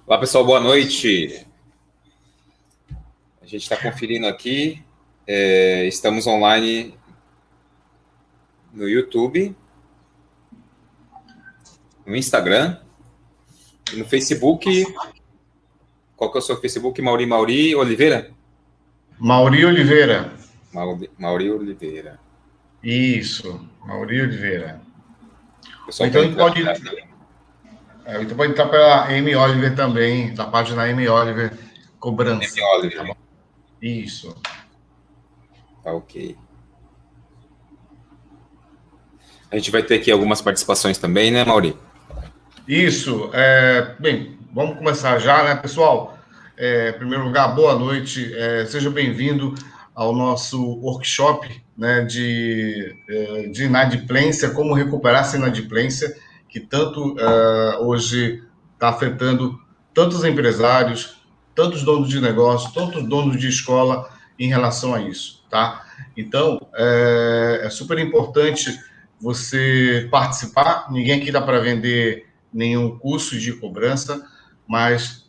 Olá, pessoal, boa noite. A gente está conferindo aqui. Estamos online no YouTube, no Instagram e no Facebook. Qual que é o seu Facebook? Mauri Oliveira? Mauri Oliveira. Mauri Oliveira. Isso, Mauri Oliveira. Pessoal, Então pode entrar pela M. Oliver também, da página M. Oliver Cobrança. M. Oliver. Tá bom? Isso. Tá ok. A gente vai ter aqui algumas participações também, né, Mauri? Isso. Bem, vamos começar já, né, pessoal? Em primeiro lugar, boa noite. Seja bem-vindo ao nosso workshop, né, de inadimplência, como recuperar-se inadimplência, que tanto hoje está afetando tantos empresários, tantos donos de negócio, tantos donos de escola em relação a isso, tá? Então, é super importante você participar. Ninguém aqui dá para vender nenhum curso de cobrança, mas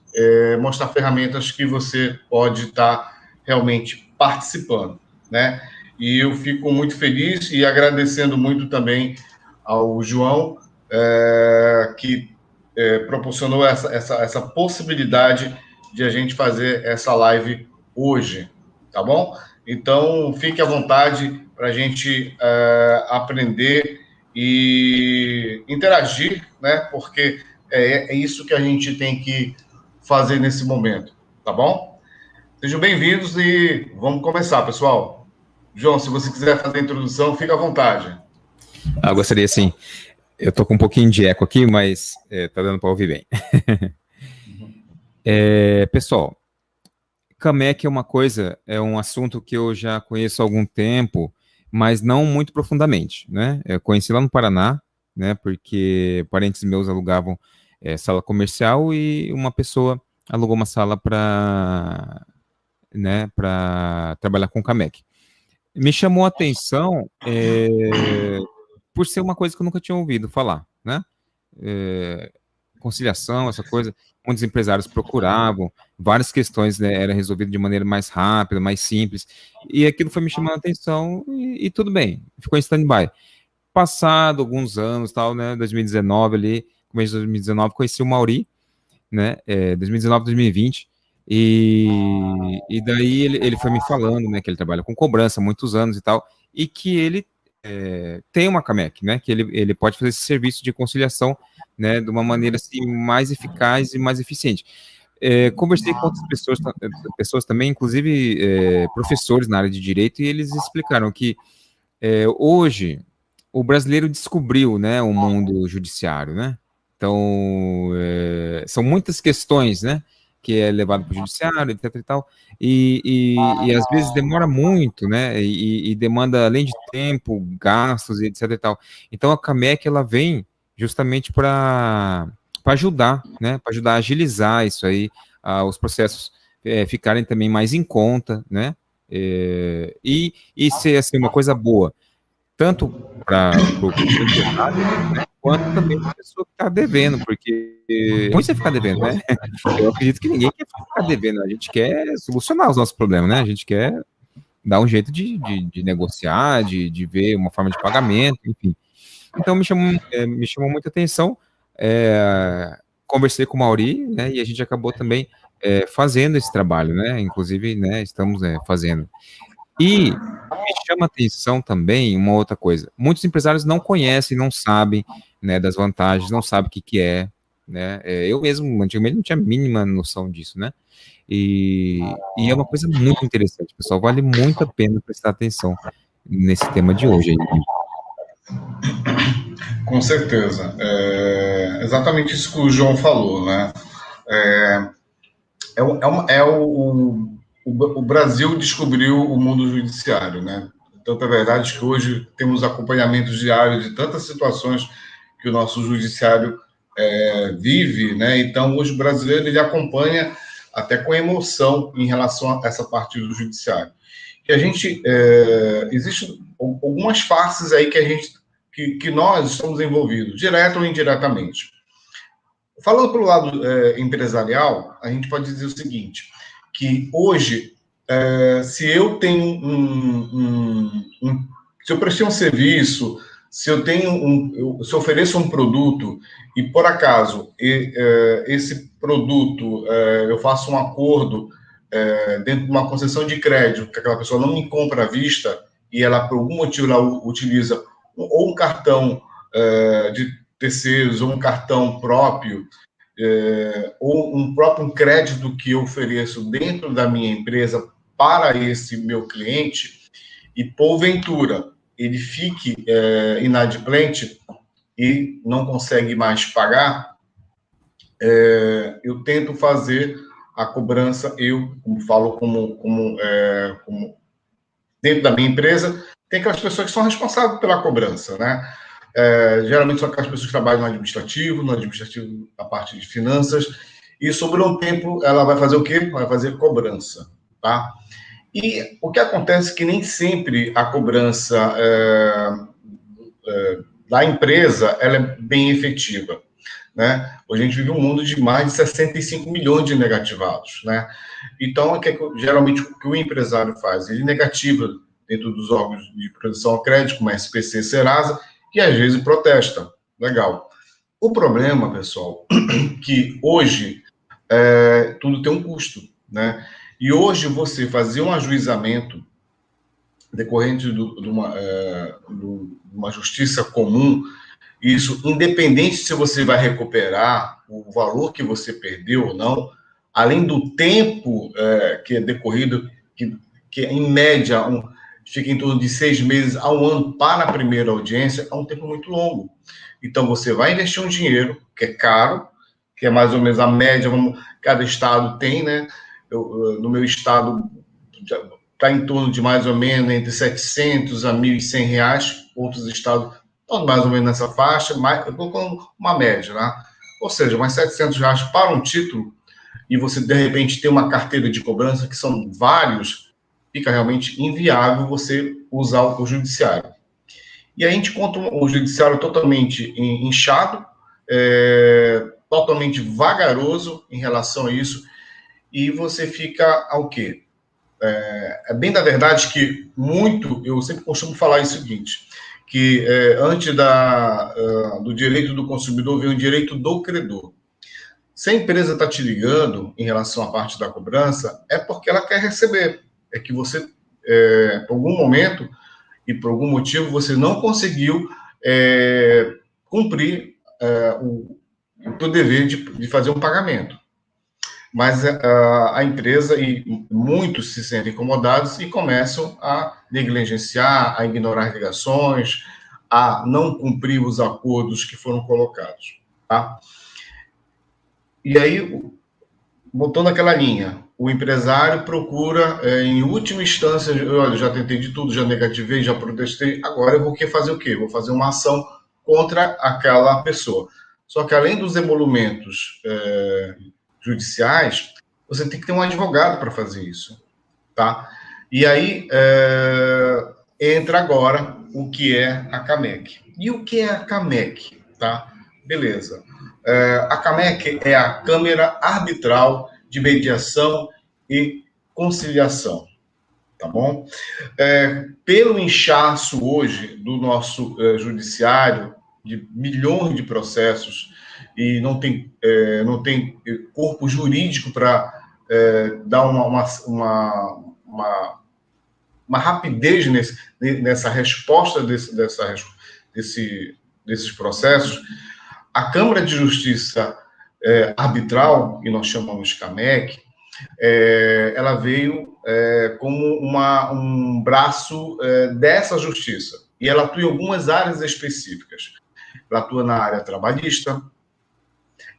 mostrar ferramentas que você pode estar realmente participando, né? E eu fico muito feliz e agradecendo muito também ao João, que proporcionou essa possibilidade de a gente fazer essa live hoje, tá bom? Então, fique à vontade para a gente aprender e interagir, né? Porque é isso que a gente tem que fazer nesse momento, tá bom? Sejam bem-vindos e vamos começar, pessoal. João, se você quiser fazer a introdução, fica à vontade. Gostaria sim. Eu tô com um pouquinho de eco aqui, mas tá dando para ouvir bem. Pessoal, CAMEC é um assunto que eu já conheço há algum tempo, mas não muito profundamente, né? Eu conheci lá no Paraná, né? Porque parentes meus alugavam sala comercial e uma pessoa alugou uma sala para, né, para trabalhar com CAMEC. Me chamou a atenção por ser uma coisa que eu nunca tinha ouvido falar, né? Conciliação, essa coisa, muitos empresários procuravam, várias questões, né, eram resolvidas de maneira mais rápida, mais simples, e aquilo foi me chamando a atenção e tudo bem, ficou em stand-by. Passado alguns anos, tal, né, 2019 ali, começo de 2019, conheci o Mauri, né, 2019, 2020, e daí ele foi me falando, né, que ele trabalha com cobrança há muitos anos e tal, e que ele tem uma CAMEC, né, que ele pode fazer esse serviço de conciliação, né, de uma maneira assim, mais eficaz e mais eficiente. Conversei com outras pessoas também, inclusive professores na área de direito, e eles explicaram que hoje o brasileiro descobriu, né, o mundo judiciário, né? Então, são muitas questões, né, que é levado para o judiciário, etc e tal, e às vezes demora muito, né, e demanda, além de tempo, gastos, etc e tal. Então, a CAMEC, ela vem justamente para ajudar, né, para ajudar a agilizar isso aí, os processos ficarem também mais em conta, né, e ser, assim, uma coisa boa, tanto para o empresário, né, quanto também para a pessoa que está devendo, porque é ruim você ficar devendo, né? Eu acredito que ninguém quer ficar devendo, a gente quer solucionar os nossos problemas, né? A gente quer dar um jeito de negociar, de ver uma forma de pagamento, enfim. Então me chamou muita atenção, conversei com o Mauri, né, e a gente acabou também fazendo esse trabalho, né? Inclusive, né, estamos fazendo. E me chama a atenção também uma outra coisa. Muitos empresários não conhecem, não sabem, né, das vantagens, não sabem o que é, né? Eu mesmo, antigamente, não tinha a mínima noção disso, né? E é uma coisa muito interessante, pessoal. Vale muito a pena prestar atenção nesse tema de hoje aí. Com certeza. Exatamente isso que o João falou, né? O Brasil descobriu o mundo judiciário, né? Tanto é verdade que hoje temos acompanhamento diário de tantas situações que o nosso judiciário vive, né? Então, hoje o brasileiro ele acompanha até com emoção em relação a essa parte do judiciário. E a gente existem algumas faces aí que nós estamos envolvidos, direto ou indiretamente. Falando pelo lado empresarial, a gente pode dizer o seguinte, que hoje, se eu tenho se eu prestei um serviço, se eu tenho se eu ofereço um produto e por acaso esse produto eu faço um acordo dentro de uma concessão de crédito, que aquela pessoa não me compra à vista e ela por algum motivo ela utiliza ou um cartão de terceiros ou um cartão próprio ou um próprio crédito que eu ofereço dentro da minha empresa para esse meu cliente e porventura ele fique inadimplente e não consegue mais pagar, eu tento fazer a cobrança, eu como falo como dentro da minha empresa, tem aquelas pessoas que são responsáveis pela cobrança, né? Geralmente são aquelas pessoas que trabalham no administrativo a parte de finanças, e sobre um tempo ela vai fazer o quê? Vai fazer cobrança, tá? E o que acontece é que nem sempre a cobrança da empresa ela é bem efetiva, né? Hoje a gente vive um mundo de mais de 65 milhões de negativados, né? Então, geralmente o que o empresário faz? Ele negativa dentro dos órgãos de proteção ao crédito, como a SPC, Serasa, e às vezes protesta. Legal. O problema, pessoal, que hoje tudo tem um custo, né? E hoje você fazer um ajuizamento decorrente de uma justiça comum, isso, independente se você vai recuperar o valor que você perdeu ou não, além do tempo que é decorrido, que em média fica em torno de 6 meses a um ano para a primeira audiência, é um tempo muito longo. Então, você vai investir um dinheiro, que é caro, que é mais ou menos a média, cada estado tem, né? No meu estado, está em torno de mais ou menos entre 700 a 1.100 reais, outros estados estão mais ou menos nessa faixa, eu estou com uma média, né? Ou seja, mais 700 reais para um título, e você, de repente, tem uma carteira de cobrança, que são vários, fica realmente inviável você usar o judiciário. E aí a gente conta o judiciário totalmente inchado, totalmente vagaroso em relação a isso, e você fica ao quê? É bem da verdade que eu sempre costumo falar o seguinte, que antes do direito do consumidor vem o direito do credor. Se a empresa está te ligando em relação à parte da cobrança, é porque ela quer receber. É que você, por algum momento e por algum motivo, você não conseguiu cumprir o teu dever de fazer um pagamento. Mas a empresa e muitos se sentem incomodados e começam a negligenciar, a ignorar as ligações, a não cumprir os acordos que foram colocados, tá? E aí, voltando àquela linha, o empresário procura, em última instância, olha, já tentei de tudo, já negativei, já protestei, agora eu vou fazer o quê? Vou fazer uma ação contra aquela pessoa. Só que além dos emolumentos judiciais, você tem que ter um advogado para fazer isso, tá? E aí entra agora o que é a CAMEC. E o que é a CAMEC, tá? Beleza. A CAMEC é a Câmara Arbitral de Mediação e Conciliação, tá bom? Pelo inchaço hoje do nosso judiciário, de milhões de processos, e não tem corpo jurídico para dar uma rapidez nessa resposta desses processos. A Câmara de Justiça Arbitral, que nós chamamos CAMEC, ela veio como um braço dessa justiça, e ela atua em algumas áreas específicas. Ela atua na área trabalhista,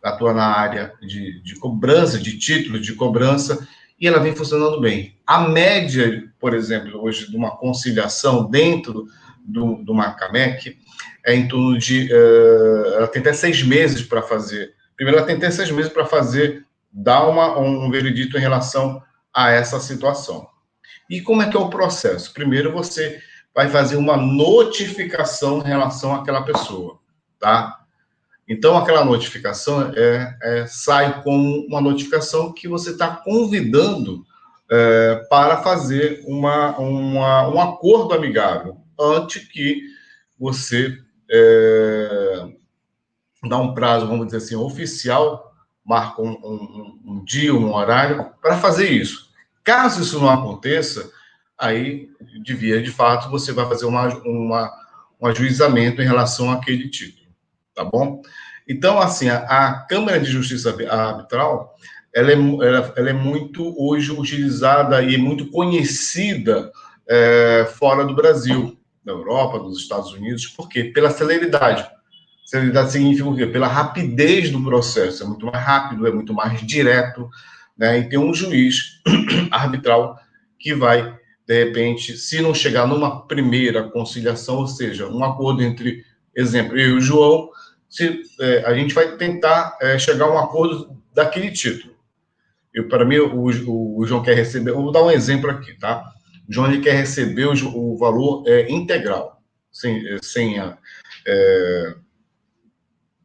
ela atua na área de cobrança, de títulos de cobrança, e ela vem funcionando bem. A média, por exemplo, hoje, de uma conciliação dentro de uma CAMEC é em torno de... ela tem até 6 meses para fazer. Primeiro, ela tem até 6 meses para dar um veredito em relação a essa situação. E como é que é o processo? Primeiro, você vai fazer uma notificação em relação àquela pessoa, tá? Então, aquela notificação sai como uma notificação que você está convidando para fazer um acordo amigável, antes que você dá um prazo, vamos dizer assim, oficial, marca um dia, um horário, para fazer isso. Caso isso não aconteça, aí, de fato, você vai fazer um ajuizamento em relação àquele título, tá bom? Então, assim, a Câmara de Justiça Arbitral, ela é muito, hoje, utilizada e muito conhecida fora do Brasil, na Europa, nos Estados Unidos, por quê? Pela celeridade. Celeridade significa o quê? Pela rapidez do processo. É muito mais rápido, é muito mais direto, né? E tem um juiz arbitral que vai, de repente, se não chegar numa primeira conciliação, ou seja, um acordo entre, exemplo, eu e o João, a gente vai tentar chegar a um acordo daquele título. Para mim, o João quer receber, eu vou dar um exemplo aqui, tá? O João ele quer receber o valor integral, sem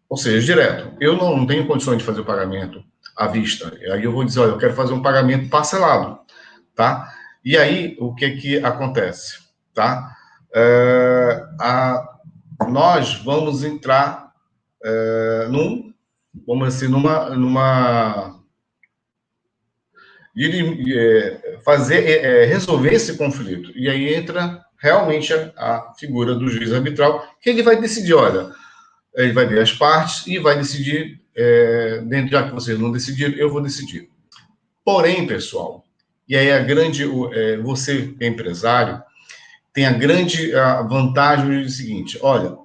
ou seja, direto. Eu não tenho condições de fazer o pagamento à vista. Aí eu vou dizer, olha, eu quero fazer um pagamento parcelado, tá? E aí, o que acontece, tá? Nós vamos entrar vamos assim, resolver esse conflito. E aí entra realmente a figura do juiz arbitral, que ele vai decidir, olha, ele vai ver as partes e vai decidir, dentro, já que vocês não decidiram, eu vou decidir. Porém, pessoal, e aí você que é empresário, tem a grande vantagem do seguinte, olha,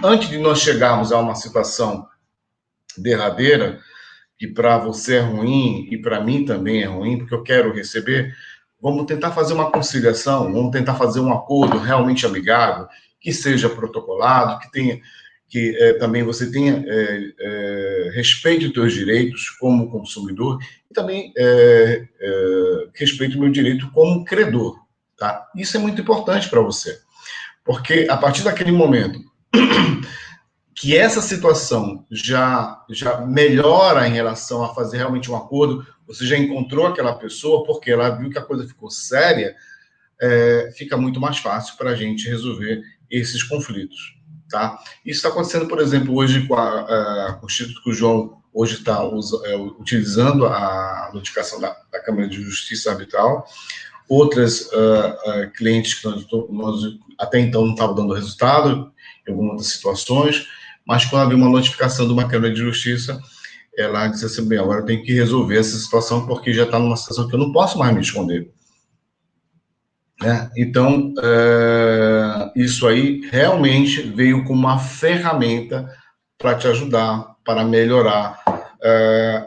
antes de nós chegarmos a uma situação derradeira, que para você é ruim e para mim também é ruim, porque eu quero receber, vamos tentar fazer uma conciliação, vamos tentar fazer um acordo realmente amigável, que seja protocolado, que também você tenha respeite os seus direitos como consumidor e também respeite o meu direito como credor, tá? Isso é muito importante para você, porque a partir daquele momento que essa situação já melhora em relação a fazer realmente um acordo, você já encontrou aquela pessoa, porque ela viu que a coisa ficou séria, fica muito mais fácil para a gente resolver esses conflitos, tá? Isso está acontecendo, por exemplo, hoje com o Instituto que o João hoje está utilizando a notificação da Câmara de Justiça Arbitral. Outras clientes que nós até então não estavam dando resultado, em algumas outras situações, mas quando havia uma notificação de uma Câmara de Justiça, ela disse assim, bem, agora eu tenho que resolver essa situação, porque já está numa situação que eu não posso mais me esconder. Então, isso aí realmente veio como uma ferramenta para te ajudar, para melhorar,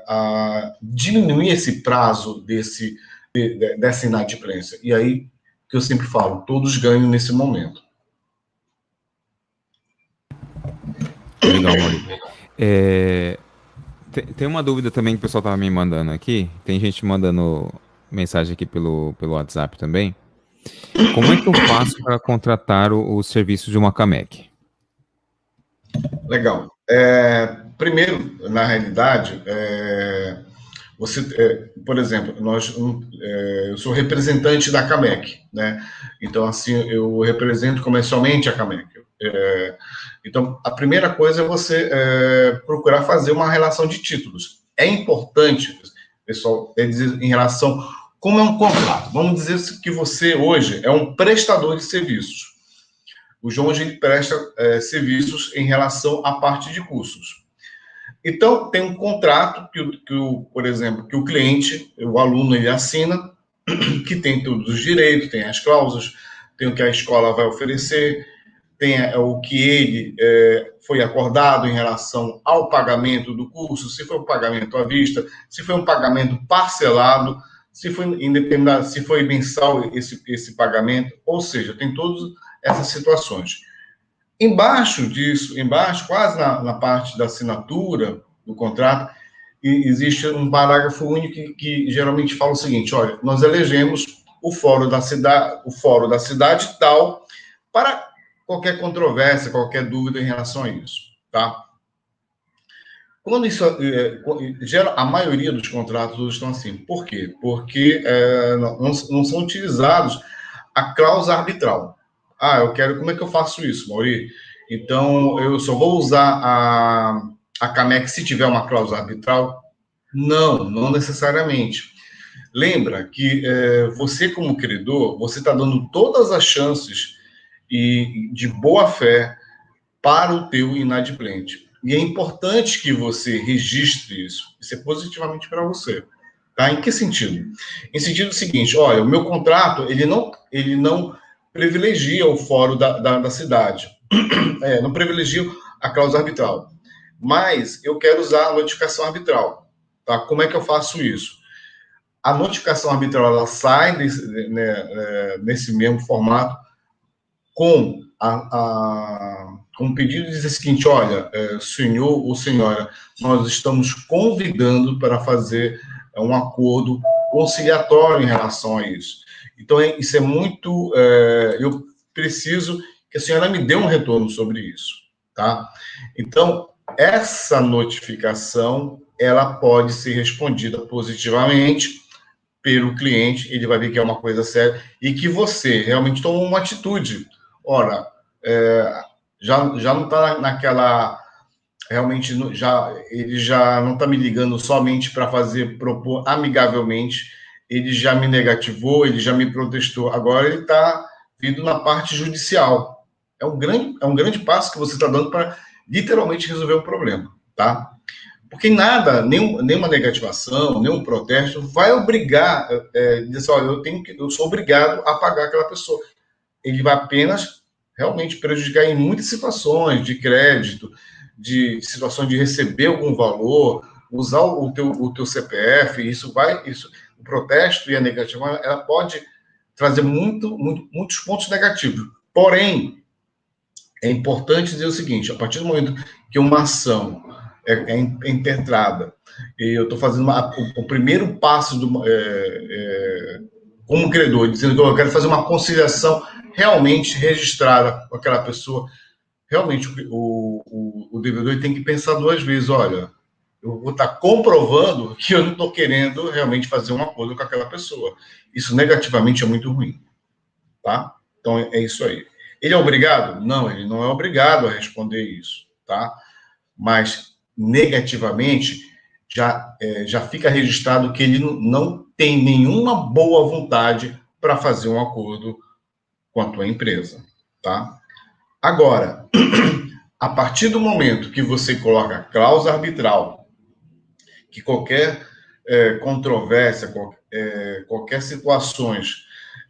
a diminuir esse prazo dessa inadimplência. E aí, que eu sempre falo, todos ganham nesse momento. Legal, Maurício. Tem uma dúvida também que o pessoal estava me mandando aqui. Tem gente mandando mensagem aqui pelo WhatsApp também. Como é que eu faço para contratar o serviço de uma CAMEC? Legal. Primeiro, na realidade, você, por exemplo, eu sou representante da CAMEC, né? Então, assim, eu represento comercialmente a CAMEC. Então, a primeira coisa é você procurar fazer uma relação de títulos. É importante, pessoal, dizer em relação como é um contrato. Vamos dizer que você hoje é um prestador de serviços. O João hoje presta serviços em relação à parte de custos. Então, tem um contrato por exemplo, que o cliente, o aluno, ele assina, que tem todos os direitos, tem as cláusulas, tem o que a escola vai oferecer, tem o que ele foi acordado em relação ao pagamento do curso, se foi um pagamento à vista, se foi um pagamento parcelado, se foi mensal esse pagamento, ou seja, tem todas essas situações. Embaixo disso, quase na parte da assinatura do contrato, existe um parágrafo único que geralmente fala o seguinte: olha, nós elegemos o fórum da cidade tal para qualquer controvérsia, qualquer dúvida em relação a isso, tá? Quando isso gera, a maioria dos contratos hoje estão assim. Por quê? Porque não são utilizados a cláusula arbitral. Como é que eu faço isso, Mauri? Então, eu só vou usar a CAMEC se tiver uma cláusula arbitral? Não necessariamente. Lembra que você, como credor, você está dando todas as chances de boa fé para o teu inadimplente. E é importante que você registre isso. Isso é positivamente para você. Tá? Em que sentido? Em sentido seguinte, olha, o meu contrato, ele não privilegia o fórum da cidade. Não privilegia a cláusula arbitral. Mas eu quero usar a notificação arbitral. Tá? Como é que eu faço isso? A notificação arbitral, ela sai nesse mesmo formato com com um pedido de dizer o seguinte, olha, senhor ou senhora, nós estamos convidando para fazer um acordo conciliatório em relação a isso. Então, isso é muito... eu preciso que a senhora me dê um retorno sobre isso, tá? Então, essa notificação, ela pode ser respondida positivamente pelo cliente, ele vai ver que é uma coisa séria e que você realmente tomou uma atitude. Ora, já não está naquela... Realmente, ele já não está me ligando somente para propor amigavelmente, ele já me negativou, ele já me protestou, agora ele está vindo na parte judicial. É um grande passo que você está dando para literalmente resolver o problema, tá? Porque nada, nenhuma negativação, nenhum protesto vai obrigar, dizer assim, olha, eu sou obrigado a pagar aquela pessoa. Ele vai apenas realmente prejudicar em muitas situações de crédito, de situações de receber algum valor, usar o teu CPF, o protesto e a negativa, ela pode trazer muitos pontos negativos. Porém, é importante dizer o seguinte, a partir do momento que uma ação é impetrada, e eu estou fazendo o primeiro passo como credor, dizendo que eu quero fazer uma conciliação realmente registrada com aquela pessoa, realmente o devedor tem que pensar duas vezes, olha, eu vou estar comprovando que eu não estou querendo realmente fazer um acordo com aquela pessoa. Isso negativamente é muito ruim, tá? Então é isso aí. Ele é obrigado? Não, ele não é obrigado a responder isso, tá? Mas negativamente já fica registrado que ele não tem nenhuma boa vontade para fazer um acordo com a tua empresa, tá? Agora, a partir do momento que você coloca cláusula arbitral, que qualquer controvérsia, qualquer situações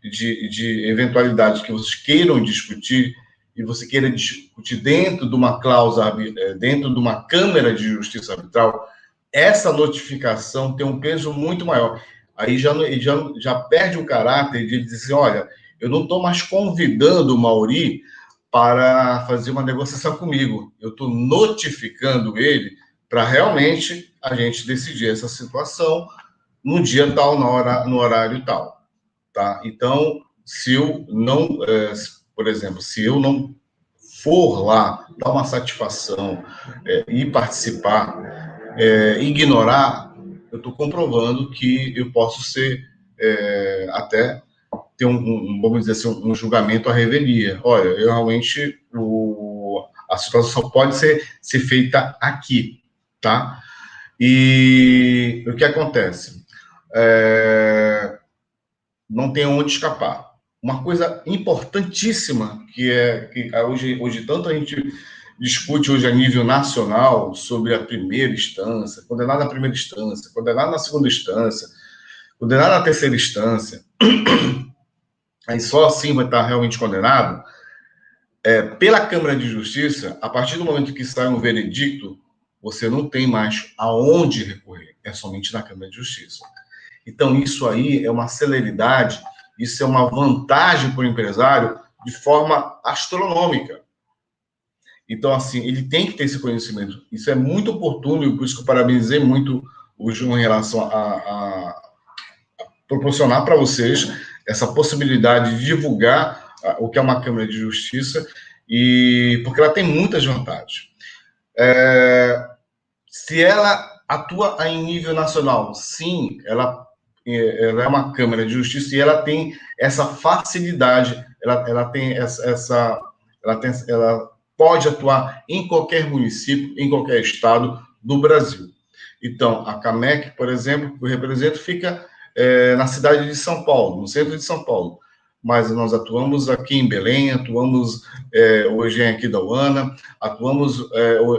de eventualidades que vocês queiram discutir, e você queira discutir dentro de uma cláusula, dentro de uma Câmara de Justiça Arbitral, essa notificação tem um peso muito maior. Aí já perde o caráter de dizer assim, olha, eu não estou mais convidando o Mauri para fazer uma negociação comigo. Eu estou notificando ele para realmente a gente decidir essa situação no dia tal, no horário tal. Tá? Então, se eu não, por exemplo, se eu não for lá dar uma satisfação e participar, ignorar, eu estou comprovando que eu posso ser até ter vamos dizer assim, um julgamento à revelia. Olha, eu realmente a situação pode ser feita aqui, tá? E o que acontece? Não tem onde escapar. Uma coisa importantíssima que hoje tanto a gente discute hoje a nível nacional sobre a primeira instância, condenado na primeira instância, condenado na segunda instância, condenado na terceira instância, aí só assim vai estar realmente condenado, pela Câmara de Justiça, a partir do momento que sai um veredicto, você não tem mais aonde recorrer, é somente na Câmara de Justiça. Então, isso aí é uma celeridade, isso é uma vantagem para o empresário de forma astronômica. Então, assim, ele tem que ter esse conhecimento. Isso é muito oportuno e por isso que eu parabenizei muito o João em relação a proporcionar para vocês essa possibilidade de divulgar o que é uma Câmara de Justiça, porque ela tem muitas vantagens. Se ela atua em nível nacional, sim, ela é uma Câmara de Justiça e ela tem essa facilidade, ela tem ela pode atuar em qualquer município, em qualquer estado do Brasil. Então, a CAMEC, por exemplo, que eu represento, fica na cidade de São Paulo, no centro de São Paulo. Mas nós atuamos aqui em Belém, atuamos hoje em Aquidauana, atuamos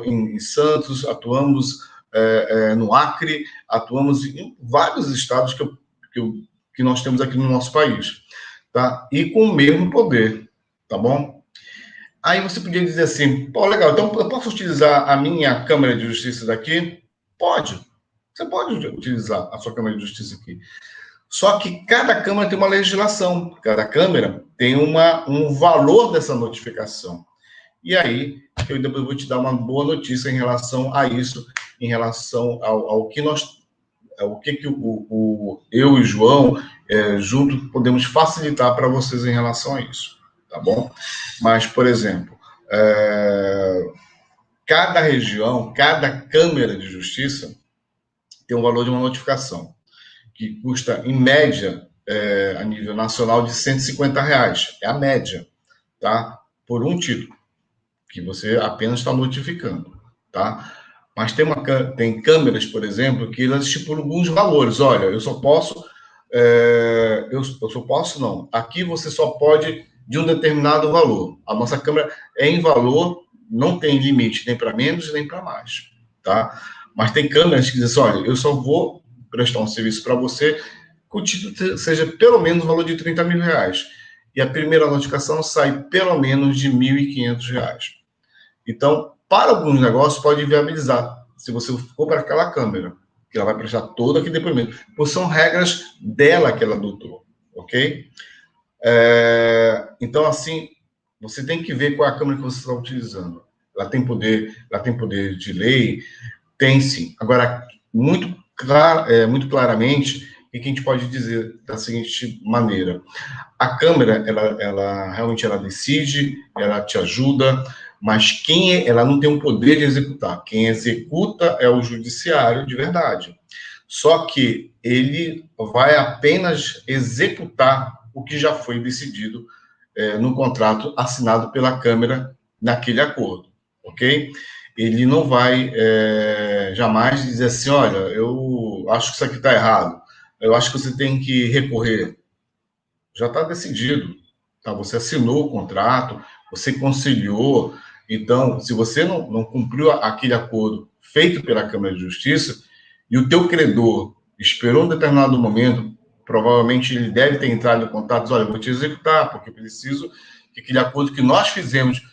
em Santos, atuamos no Acre, atuamos em vários estados que nós temos aqui no nosso país, tá? E com o mesmo poder, tá bom? Aí você podia dizer assim, pô, legal, então eu posso utilizar a minha Câmara de Justiça daqui? Pode. Você pode utilizar a sua Câmara de Justiça aqui. Só que cada Câmara tem uma legislação, cada Câmara tem um valor dessa notificação. E aí, eu depois vou te dar uma boa notícia em relação a isso, em relação ao que eu e o João, junto, podemos facilitar para vocês em relação a isso, tá bom? Mas, por exemplo, cada região, cada Câmara de Justiça tem um valor de uma notificação, que custa, em média, a nível nacional, de R$150. É a média, tá? Por um título, que você apenas está notificando, tá? Mas tem câmeras, por exemplo, que elas estipulam alguns valores. Olha, eu só posso... eu só posso, não. Aqui você só pode de um determinado valor. A nossa câmera é em valor, não tem limite nem para menos nem para mais, tá? Mas tem câmeras que dizem assim, olha, eu só vou prestar um serviço para você que o título seja pelo menos o valor de R$30 mil. E a primeira notificação sai pelo menos de R$1.500. Então, para alguns negócios, pode viabilizar, se você for para aquela câmera, que ela vai prestar todo aquele depoimento, pois são regras dela que ela adotou, ok? Então, assim, você tem que ver qual é a câmera que você está utilizando. Ela tem poder de lei? Tem sim. Agora, muito claramente, o que a gente pode dizer da seguinte maneira: a Câmara, ela realmente decide, ela te ajuda, mas ela não tem o poder de executar. Quem executa é o judiciário de verdade. Só que ele vai apenas executar o que já foi decidido no contrato assinado pela Câmara naquele acordo, ok? Ele não vai jamais dizer assim, olha, eu acho que isso aqui está errado, eu acho que você tem que recorrer. Já está decidido, tá? Você assinou o contrato, você conciliou. Então, se você não cumpriu aquele acordo feito pela Câmara de Justiça e o teu credor esperou um determinado momento, provavelmente ele deve ter entrado em contato, olha, eu vou te executar, porque preciso que aquele acordo que nós fizemos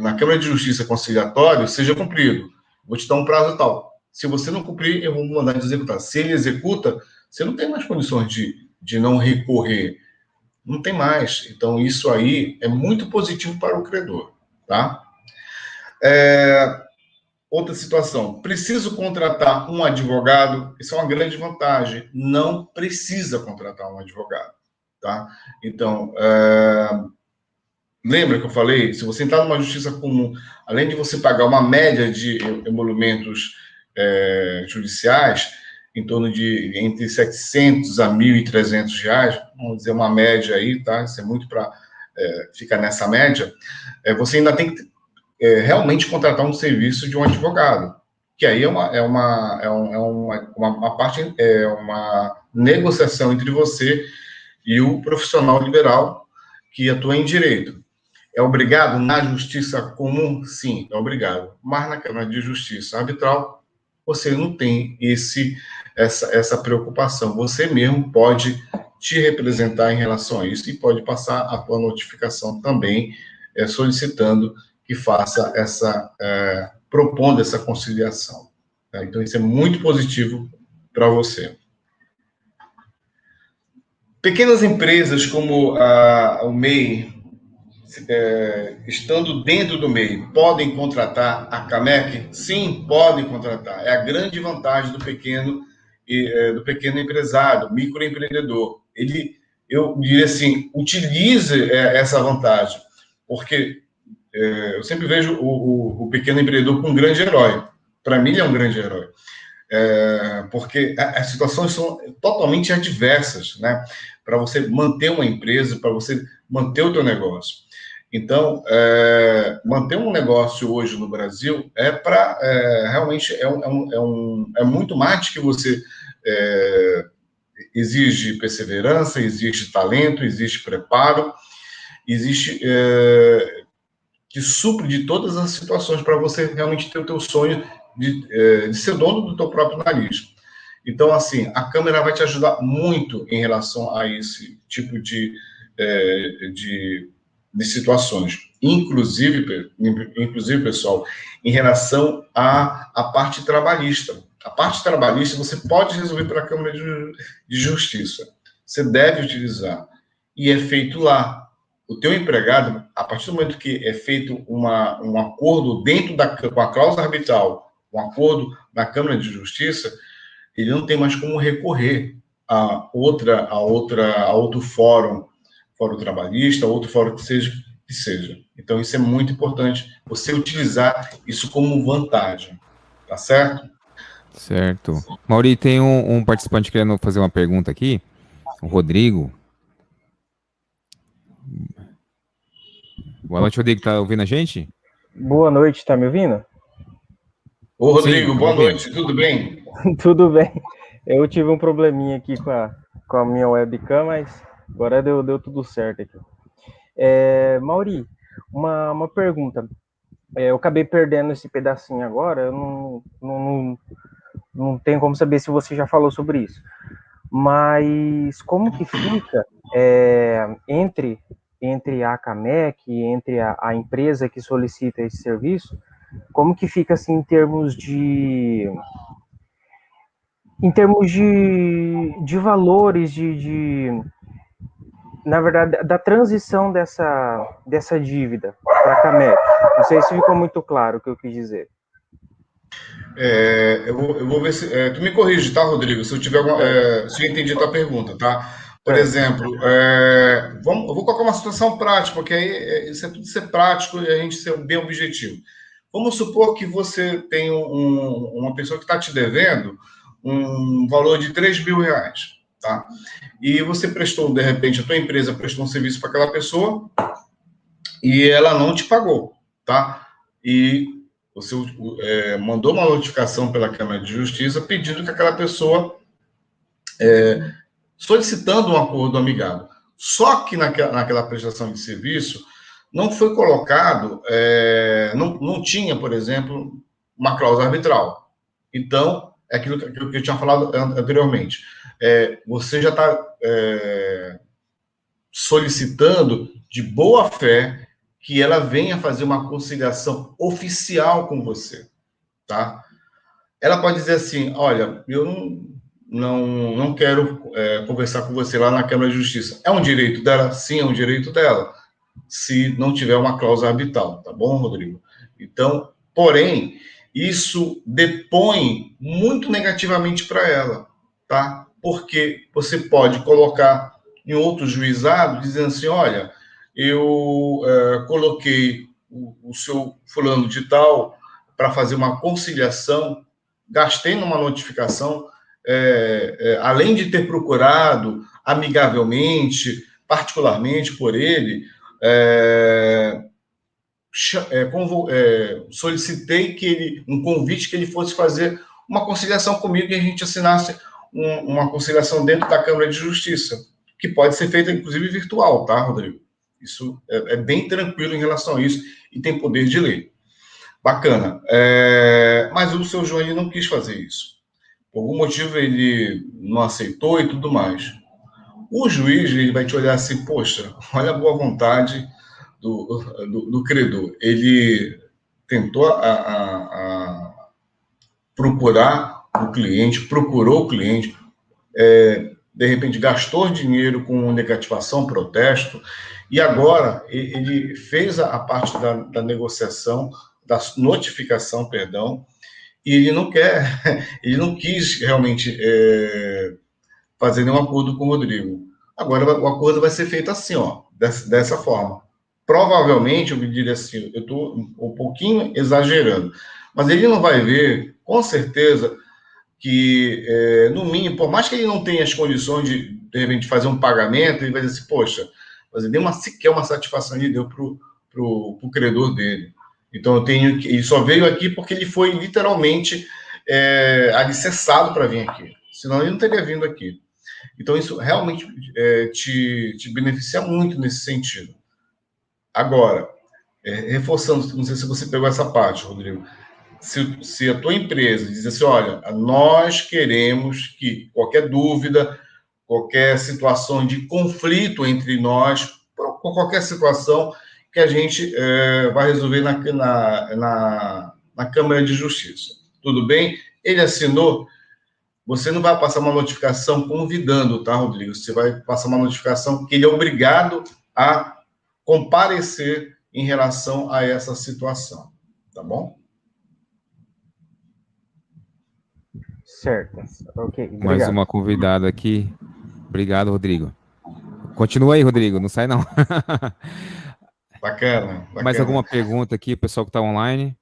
na Câmara de Justiça conciliatório seja cumprido. Vou te dar um prazo tal. Se você não cumprir, eu vou mandar de executar. Se ele executa, você não tem mais condições de não recorrer. Não tem mais. Então, isso aí é muito positivo para o credor, tá? Outra situação. Preciso contratar um advogado? Isso é uma grande vantagem. Não precisa contratar um advogado, tá? Então, lembra que eu falei? Se você entrar numa justiça comum, além de você pagar uma média de emolumentos judiciais, em torno de entre 700 a 1.300 reais, vamos dizer uma média aí, tá? Isso é muito para ficar nessa média. Você ainda tem que realmente contratar um serviço de um advogado, que aí é uma parte, uma negociação entre você e o profissional liberal que atua em direito. É obrigado na justiça comum? Sim, é obrigado. Mas na Câmara de Justiça Arbitral, você não tem essa preocupação. Você mesmo pode te representar em relação a isso e pode passar a tua notificação também, solicitando que faça propondo essa conciliação. Tá? Então, isso é muito positivo para você. Pequenas empresas como o MEI, estando dentro do MEI, podem contratar a CAMEC? Sim, podem contratar. É a grande vantagem do pequeno empresário, microempreendedor. Eu diria assim, utilize essa vantagem, porque eu sempre vejo o pequeno empreendedor como um grande herói, Para mim, ele é um grande herói. Porque as situações são totalmente adversas, né? Para você manter uma empresa, para você manter o teu negócio. Então, manter um negócio hoje no Brasil realmente é muito mais que você exige perseverança, exige talento, exige preparo, existe que supre de todas as situações para você realmente ter o teu sonho de ser dono do teu próprio nariz. Então, assim, a câmera vai te ajudar muito em relação a esse tipo de situações. Inclusive, pessoal, em relação à parte trabalhista. A parte trabalhista você pode resolver pela Câmara de Justiça. Você deve utilizar. E é feito lá. O teu empregado, a partir do momento que é feito um acordo com a cláusula arbitral, um acordo na Câmara de Justiça, ele não tem mais como recorrer a outro fórum trabalhista, outro fórum que seja. Então, isso é muito importante, você utilizar isso como vantagem, tá certo? Certo. Mauri, tem um participante querendo fazer uma pergunta aqui, o Rodrigo. Boa noite, Rodrigo, tá ouvindo a gente? Boa noite, tá me ouvindo? Ô, Rodrigo, sim, boa noite, tudo bem? Tudo bem. Eu tive um probleminha aqui com a minha webcam, mas agora deu tudo certo aqui. Mauri, uma pergunta. Eu acabei perdendo esse pedacinho agora, eu não tenho como saber se você já falou sobre isso. Mas como que fica entre a Camec, entre a empresa que solicita esse serviço, como que fica assim em termos de valores, na verdade, da transição dessa dívida para a Camec? Não sei se ficou muito claro o que eu quis dizer. Eu vou ver se... tu me corrige, tá, Rodrigo? Se eu tiver se eu entendi a tua pergunta, tá? Por exemplo, eu vou colocar uma situação prática, porque aí isso é tudo ser prático e a gente ser bem objetivo. Vamos supor que você tem uma pessoa que está te devendo um valor de R$3.000, tá? E você prestou, de repente, a tua empresa prestou um serviço para aquela pessoa e ela não te pagou, tá? E você mandou uma notificação pela Câmara de Justiça pedindo que aquela pessoa solicitando um acordo amigável. Só que naquela prestação de serviço não foi colocado, não tinha, por exemplo, uma cláusula arbitral. Então, é aquilo que eu tinha falado anteriormente. Você já está solicitando de boa fé que ela venha fazer uma conciliação oficial com você, tá? Ela pode dizer assim, olha, eu não quero conversar com você lá na Câmara de Justiça. É um direito dela? Sim, é um direito dela, se não tiver uma cláusula arbitral, tá bom, Rodrigo? Então, porém, isso depõe muito negativamente para ela, tá? Porque você pode colocar em outro juizado dizendo assim, olha, eu coloquei o seu fulano de tal para fazer uma conciliação, gastei numa notificação, além de ter procurado amigavelmente, particularmente por ele, solicitei um convite que ele fosse fazer uma conciliação comigo e a gente assinasse uma conciliação dentro da Câmara de Justiça, que pode ser feita, inclusive, virtual, tá, Rodrigo? Isso é bem tranquilo em relação a isso e tem poder de lei. Bacana. Mas o seu João não quis fazer isso. Por algum motivo ele não aceitou e tudo mais. O juiz ele vai te olhar assim, poxa, olha a boa vontade do credor. Ele tentou procurar o cliente, procurou o cliente, de repente gastou dinheiro com negativação, protesto, e agora ele fez a parte da negociação, da notificação, perdão, e ele não quis realmente fazer nenhum acordo com o Rodrigo. Agora o acordo vai ser feito assim, ó, dessa forma. Provavelmente, eu me diria assim, eu estou um pouquinho exagerando, Mas ele não vai ver, com certeza, que, no mínimo, por mais que ele não tenha as condições de repente, fazer um pagamento, ele vai dizer assim, poxa, mas ele deu sequer uma satisfação, ele deu para o credor dele. Então, ele só veio aqui porque ele foi literalmente alicerçado para vir aqui. Senão, ele não teria vindo aqui. Então, isso realmente te beneficia muito nesse sentido. Agora, reforçando, não sei se você pegou essa parte, Rodrigo, se a tua empresa diz assim, olha, nós queremos que qualquer dúvida, qualquer situação de conflito entre nós, qualquer situação que a gente vai resolver na Câmara de Justiça. Tudo bem? Ele assinou, você não vai passar uma notificação convidando, tá, Rodrigo? Você vai passar uma notificação que ele é obrigado a comparecer em relação a essa situação, tá bom? Certo. Ok, obrigado. Mais uma convidada aqui. Obrigado, Rodrigo. Continua aí, Rodrigo. Não sai, não. Bacana. Mais alguma pergunta aqui, pessoal que está online?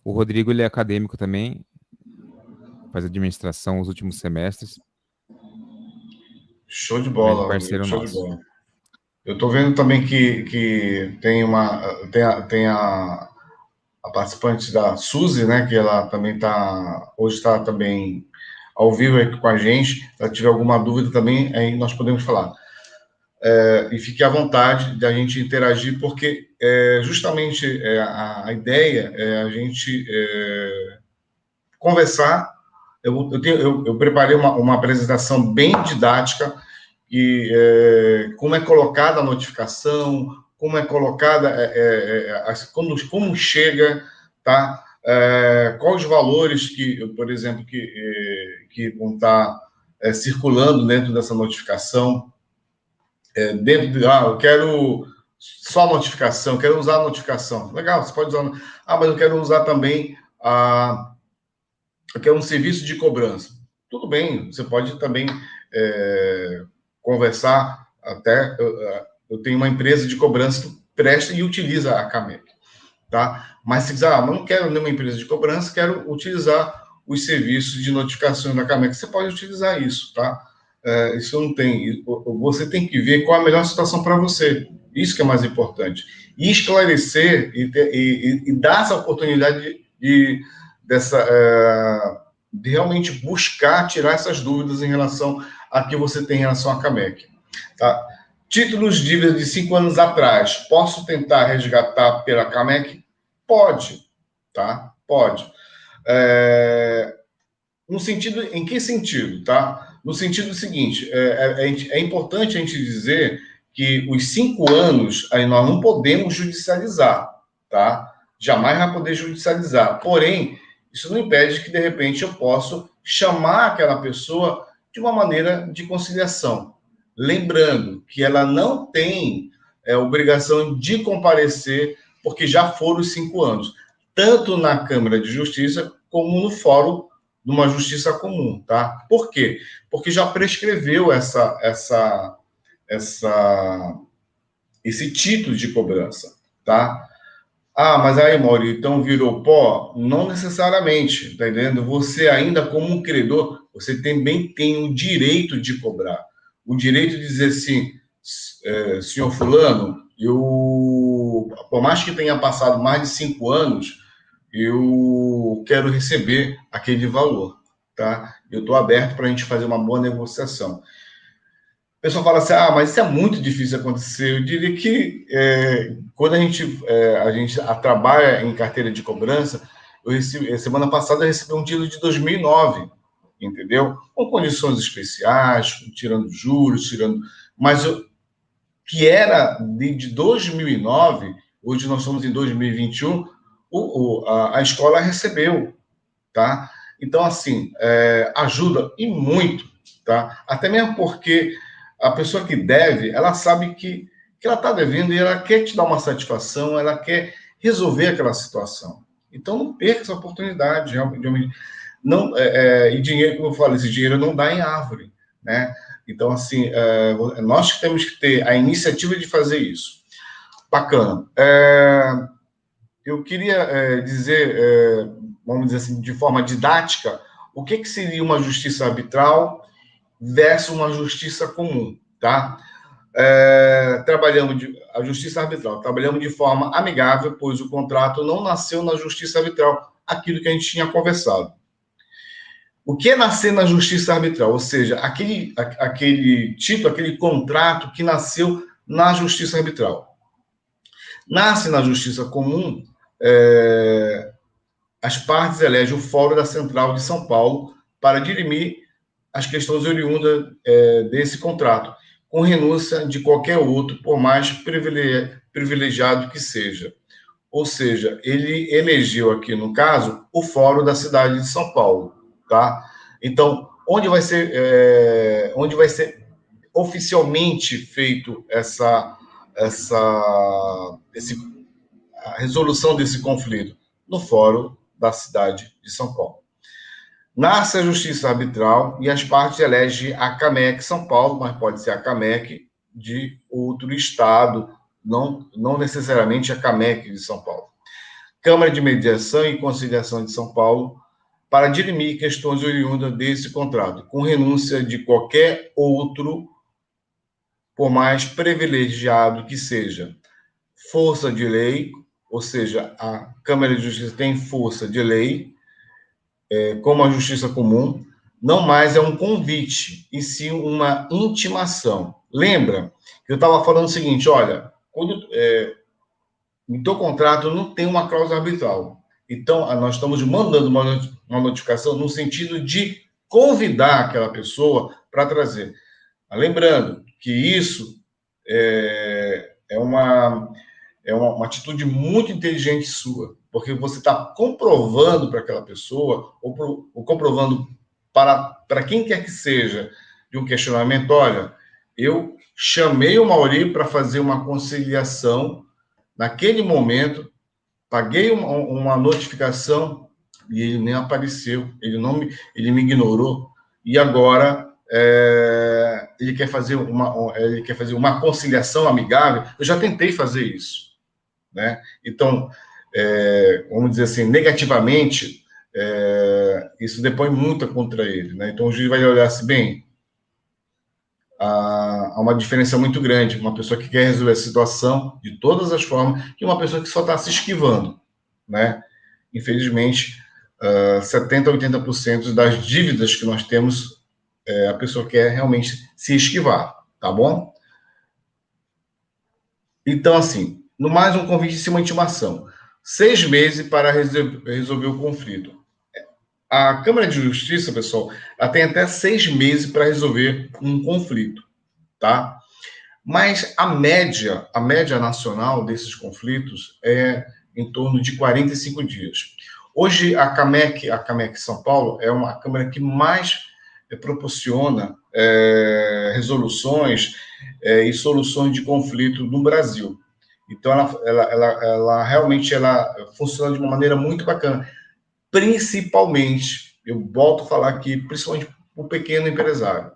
O Rodrigo, ele é acadêmico também. Faz administração os últimos semestres. Show de bola, parceiro show nosso. de bola. Eu estou vendo também que tem a participante da Suzy, né, que ela também hoje está também ao vivo aqui com a gente. Se ela tiver alguma dúvida também, aí nós podemos falar. E fique à vontade de a gente interagir, porque justamente a ideia é a gente conversar. Eu preparei uma apresentação bem didática, e como é colocada a notificação, como é colocada, como chega, tá? Quais os valores que, por exemplo, que vão estar circulando dentro dessa notificação. Eu quero só notificação, quero usar a notificação. Legal, você pode usar. Mas eu quero usar também eu quero um serviço de cobrança. Tudo bem, você pode também conversar. Até eu tenho uma empresa de cobrança que presta e utiliza a Camec, tá? Mas se quiser, mas não quero nenhuma empresa de cobrança, quero utilizar os serviços de notificação da Camec. Você pode utilizar isso, tá? Isso não tem. Você tem que ver qual é a melhor situação para você. Isso que é mais importante. E esclarecer e dar essa oportunidade de realmente buscar tirar essas dúvidas em relação a que você tem em relação à Camec. Tá? Títulos de dívida de 5 anos atrás, posso tentar resgatar pela Camec? Pode, tá? Pode. No sentido, em que sentido, tá? No sentido seguinte, é importante a gente dizer que os 5 anos, aí nós não podemos judicializar, tá? Jamais vai poder judicializar. Porém, isso não impede que, de repente, eu possa chamar aquela pessoa de uma maneira de conciliação. Lembrando que ela não tem obrigação de comparecer, porque já foram os 5 anos, tanto na Câmara de Justiça como no Fórum de uma Justiça Comum, tá? Por quê? Porque já prescreveu esse título de cobrança, tá? Mas aí, Mauri, então virou pó? Não necessariamente, tá entendendo? Você ainda, como um credor, você também tem o direito de cobrar. O direito de dizer assim, senhor fulano, por mais que tenha passado mais de 5 anos, eu quero receber aquele valor, tá? Eu estou aberto para a gente fazer uma boa negociação. O pessoal fala assim, mas isso é muito difícil acontecer. Eu diria que quando a gente trabalha em carteira de cobrança, semana passada eu recebi um título de 2009, entendeu? Com condições especiais, tirando juros, mas que era de 2009, hoje nós estamos em 2021, a escola recebeu, tá? Então, assim, ajuda e muito, tá? Até mesmo porque a pessoa que deve, ela sabe que ela está devendo e ela quer te dar uma satisfação, ela quer resolver aquela situação. Então, não perca essa oportunidade. Não, e dinheiro, como eu falei, esse dinheiro não dá em árvore, né? Então, assim, nós temos que ter a iniciativa de fazer isso. Bacana. Eu queria dizer, vamos dizer assim, de forma didática, o que seria uma justiça arbitral versus uma justiça comum, tá? A justiça arbitral, trabalhamos de forma amigável, pois o contrato não nasceu na justiça arbitral, aquilo que a gente tinha conversado. O que é nascer na justiça arbitral? Ou seja, aquele título, aquele contrato que nasceu na justiça arbitral. Nasce na justiça comum, as partes elegem o Fórum da Central de São Paulo para dirimir as questões oriundas desse contrato, com renúncia de qualquer outro, por mais privilegiado que seja. Ou seja, ele elegeu aqui, no caso, o Fórum da cidade de São Paulo, tá? Então, onde vai ser oficialmente feito a resolução desse conflito? No Fórum da cidade de São Paulo. Nasce a justiça arbitral e as partes elegem a CAMEC São Paulo, mas pode ser a CAMEC de outro estado, não necessariamente a CAMEC de São Paulo. Câmara de Mediação e Conciliação de São Paulo, para dirimir questões oriundas desse contrato, com renúncia de qualquer outro, por mais privilegiado que seja. Força de lei, ou seja, a Câmara de Justiça tem força de lei, como a justiça comum, não mais é um convite, e sim uma intimação. Lembra que eu estava falando o seguinte, olha, no teu contrato não tem uma cláusula arbitral. Então, nós estamos mandando uma notificação no sentido de convidar aquela pessoa para trazer. Lembrando que isso é uma atitude muito inteligente sua, porque você está comprovando para aquela pessoa, ou comprovando para quem quer que seja, de um questionamento, olha, eu chamei o Mauri para fazer uma conciliação, naquele momento, paguei uma notificação, e ele nem apareceu, ele me ignorou, e agora ele quer fazer uma conciliação amigável. Eu já tentei fazer isso, né? Então, vamos dizer assim, negativamente, isso depõe muito contra ele, né? Então, o juiz vai olhar assim, bem, há uma diferença muito grande, uma pessoa que quer resolver a situação de todas as formas, e uma pessoa que só está se esquivando, né? Infelizmente, 70% a 80% das dívidas que nós temos, a pessoa quer realmente se esquivar, tá bom? Então, assim, no mais um convite e uma intimação. 6 meses para resolver o conflito. A Câmara de Justiça, pessoal, ela tem até 6 meses para resolver um conflito, tá? Mas a média nacional desses conflitos é em torno de 45 dias. Hoje, a CAMEC São Paulo é uma Câmara que mais proporciona resoluções e soluções de conflito no Brasil. Então, ela realmente funciona de uma maneira muito bacana. Principalmente, eu volto a falar aqui, principalmente para o pequeno empresário,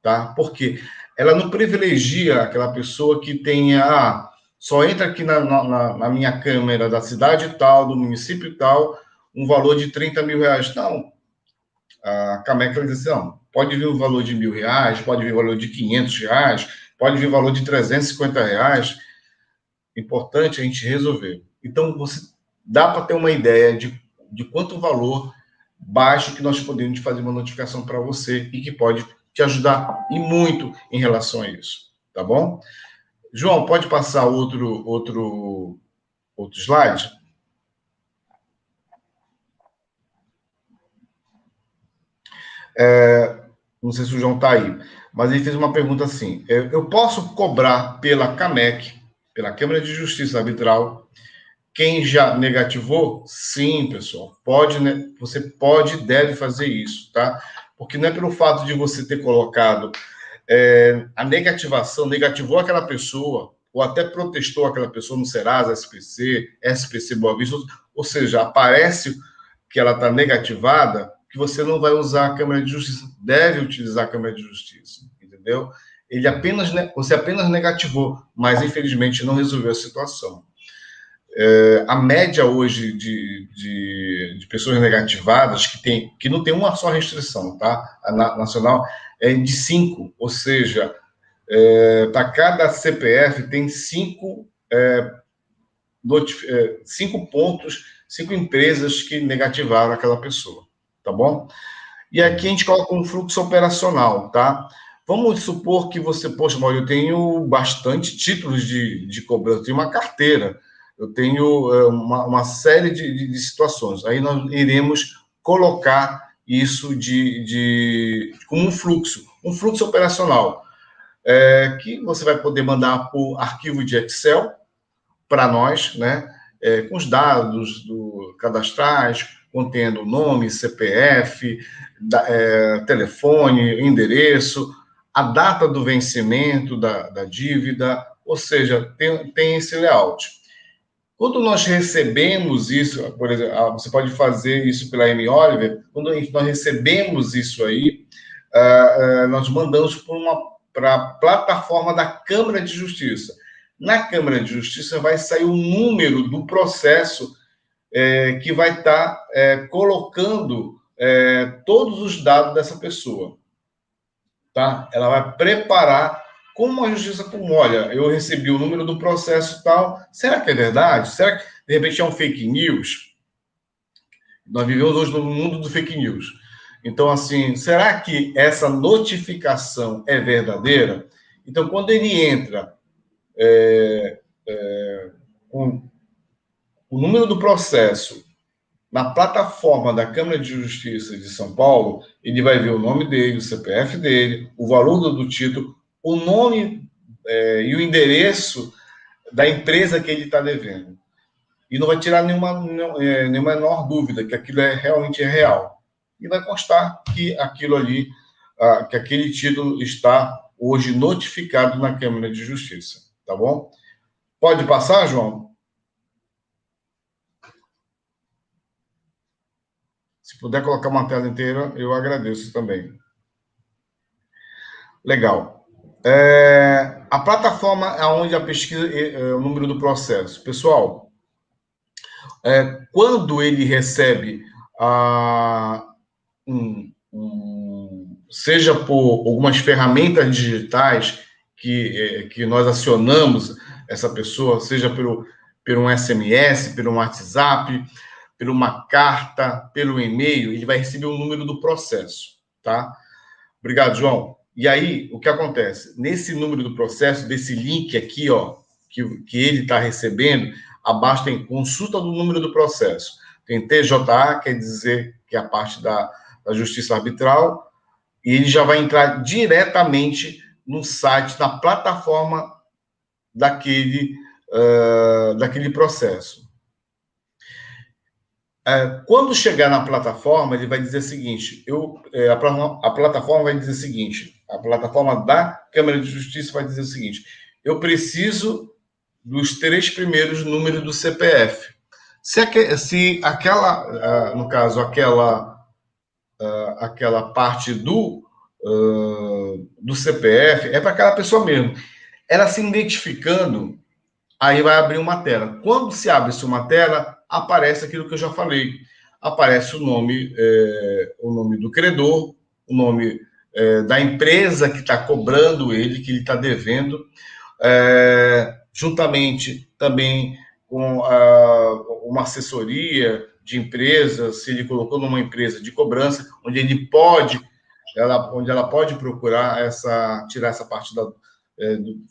tá? Porque ela não privilegia aquela pessoa que tenha, só entra aqui na minha câmara da cidade tal, do município tal, um valor de 30 mil reais. Não. A CAMEC diz assim, não, pode vir o valor de R$1.000, pode vir o valor de R$500, pode vir o valor de R$350. Importante a gente resolver. Então, dá para ter uma ideia de quanto valor baixo que nós podemos fazer uma notificação para você e que pode te ajudar e muito em relação a isso, tá bom? João, pode passar outro slide? Não sei se o João está aí, mas ele fez uma pergunta assim, eu posso cobrar pela CAMEC, pela Câmara de Justiça Arbitral, quem já negativou? Sim, pessoal. Você pode e deve fazer isso, tá? Porque não é pelo fato de você ter colocado a negativação, negativou aquela pessoa, ou até protestou aquela pessoa no Serasa, SPC Boa Vista, ou seja, aparece que ela está negativada, que você não vai usar a Câmara de Justiça. Deve utilizar a Câmara de Justiça, entendeu? você apenas negativou, mas infelizmente não resolveu a situação. A média hoje de pessoas negativadas que não tem uma só restrição, tá? A nacional é de 5, ou seja, para cada CPF tem 5 pontos, 5 empresas que negativaram aquela pessoa, tá bom? E aqui a gente coloca um fluxo operacional, tá? Vamos supor que você, poxa, Mauro, eu tenho bastante títulos de cobrança, eu tenho uma carteira, eu tenho uma série de situações. Aí nós iremos colocar isso como um fluxo operacional, que você vai poder mandar por arquivo de Excel para nós, né? Com os dados cadastrais, contendo nome, CPF, telefone, endereço, a data do vencimento da dívida, ou seja, tem esse layout. Quando nós recebemos isso, por exemplo, você pode fazer isso pela M-Oliver, quando nós recebemos isso aí, nós mandamos para a plataforma da Câmara de Justiça. Na Câmara de Justiça vai sair o número do processo que vai estar colocando todos os dados dessa pessoa. Tá? Ela vai preparar como a justiça, olha, eu recebi o número do processo tal, será que é verdade? Será que, de repente, é um fake news? Nós vivemos hoje no mundo do fake news. Então, assim, será que essa notificação é verdadeira? Então, quando ele entra com o número do processo na plataforma da Câmara de Justiça de São Paulo, ele vai ver o nome dele, o CPF dele, o valor do título, o nome e o endereço da empresa que ele está devendo. E não vai tirar nenhuma menor dúvida que aquilo realmente é real. E vai constar que aquilo ali, que aquele título está hoje notificado na Câmara de Justiça. Tá bom? Pode passar, João? Se puder colocar uma tela inteira, eu agradeço também. Legal. A plataforma é onde a pesquisa o número do processo. Pessoal, quando ele recebe seja por algumas ferramentas digitais que nós acionamos essa pessoa, seja por um SMS, por um WhatsApp, por uma carta, pelo e-mail, ele vai receber o número do processo, tá? Obrigado, João. E aí, o que acontece? Nesse número do processo, desse link aqui, ó, que ele está recebendo, abaixo tem consulta do número do processo. Tem TJA, quer dizer que é a parte da justiça arbitral, e ele já vai entrar diretamente no site, na plataforma daquele processo. Quando chegar na plataforma, ele vai dizer o seguinte, a plataforma vai dizer o seguinte, a plataforma da Câmara de Justiça vai dizer o seguinte, eu preciso dos 3 primeiros números do CPF. Se aquela, no caso, aquela parte do CPF é para aquela pessoa mesmo. Ela se identificando, aí vai abrir uma tela. Quando se abre uma tela, aparece aquilo que eu já falei. Aparece o nome do credor, o nome da empresa que está cobrando ele, que ele está devendo, juntamente também com uma assessoria de empresa, se ele colocou numa empresa de cobrança, onde ela pode procurar tirar essa parte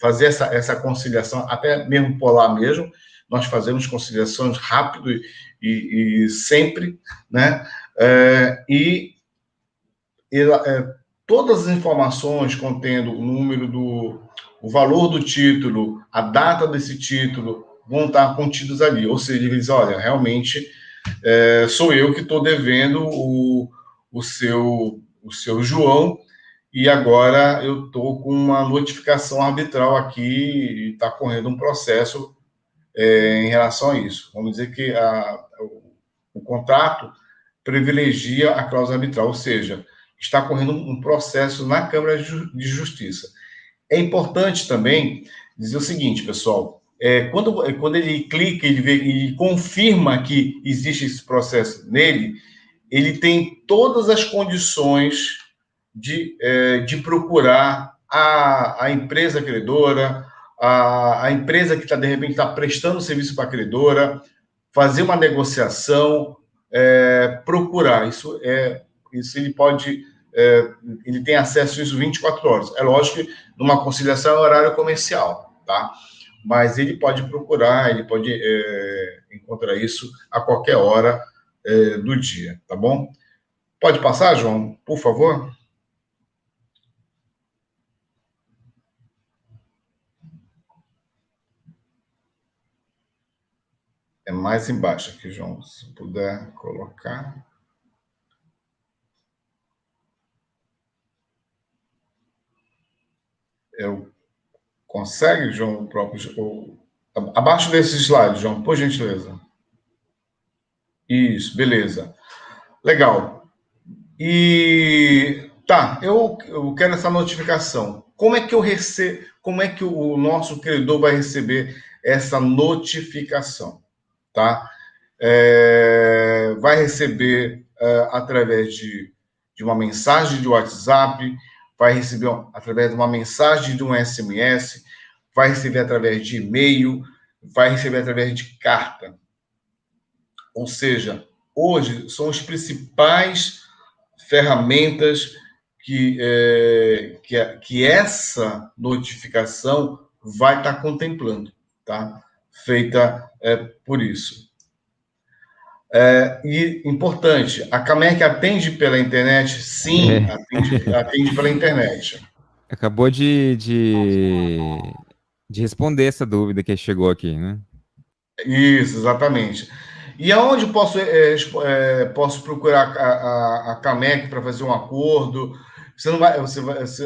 fazer essa conciliação, até mesmo por lá mesmo, nós fazemos conciliações rápido e sempre, né? Todas as informações contendo o número o valor do título, a data desse título, vão estar contidos ali. Ou seja, ele diz, olha, realmente sou eu que estou devendo o seu João, e agora eu estou com uma notificação arbitral aqui e está correndo um processo em relação a isso. Vamos dizer que o contrato privilegia a cláusula arbitral, ou seja, está correndo um processo na Câmara de Justiça. É importante também dizer o seguinte, pessoal, quando ele clica, ele confirma que existe esse processo nele, ele tem todas as condições de procurar a empresa credora, a empresa que está, de repente, está prestando serviço para a credora, fazer uma negociação, procurar. Isso ele pode, ele tem acesso a isso 24 horas. É lógico que numa conciliação é horário comercial, tá? Mas ele pode procurar, ele pode encontrar isso a qualquer hora do dia, tá bom? Pode passar, João, por favor? É mais embaixo aqui, João, se puder colocar. Consegue, João, o próprio... Abaixo desse slide, João, por gentileza. Isso, beleza. Legal. E tá, eu quero essa notificação. Como é que eu recebo? Como é que o nosso credor vai receber essa notificação? Tá? Vai receber através de uma mensagem de WhatsApp, vai receber através de uma mensagem de um SMS, vai receber através de e-mail, vai receber através de carta. Ou seja, hoje são as principais ferramentas que essa notificação vai estar contemplando, tá? Feita por isso. E importante, a Camec atende pela internet? Sim, atende pela internet. Acabou de responder essa dúvida que chegou aqui, né? Isso, exatamente. E aonde posso procurar a Camec para fazer um acordo?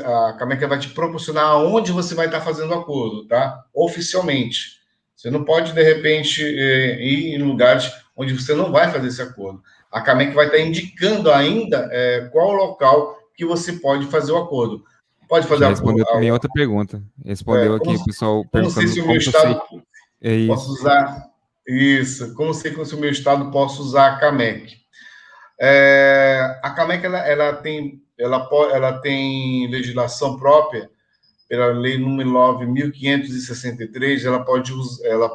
A Camec vai te proporcionar aonde você vai estar fazendo o acordo, tá? Oficialmente. Você não pode, de repente, ir em lugares onde você não vai fazer esse acordo. A Camec vai estar indicando ainda qual o local que você pode fazer o acordo. Pode fazer já respondeu também outra pergunta. Respondeu aqui o pessoal perguntando se o meu estado posso usar... Isso, como sei que o meu estado posso usar a Camec. A Camec ela tem legislação própria pela Lei número 9.563, ela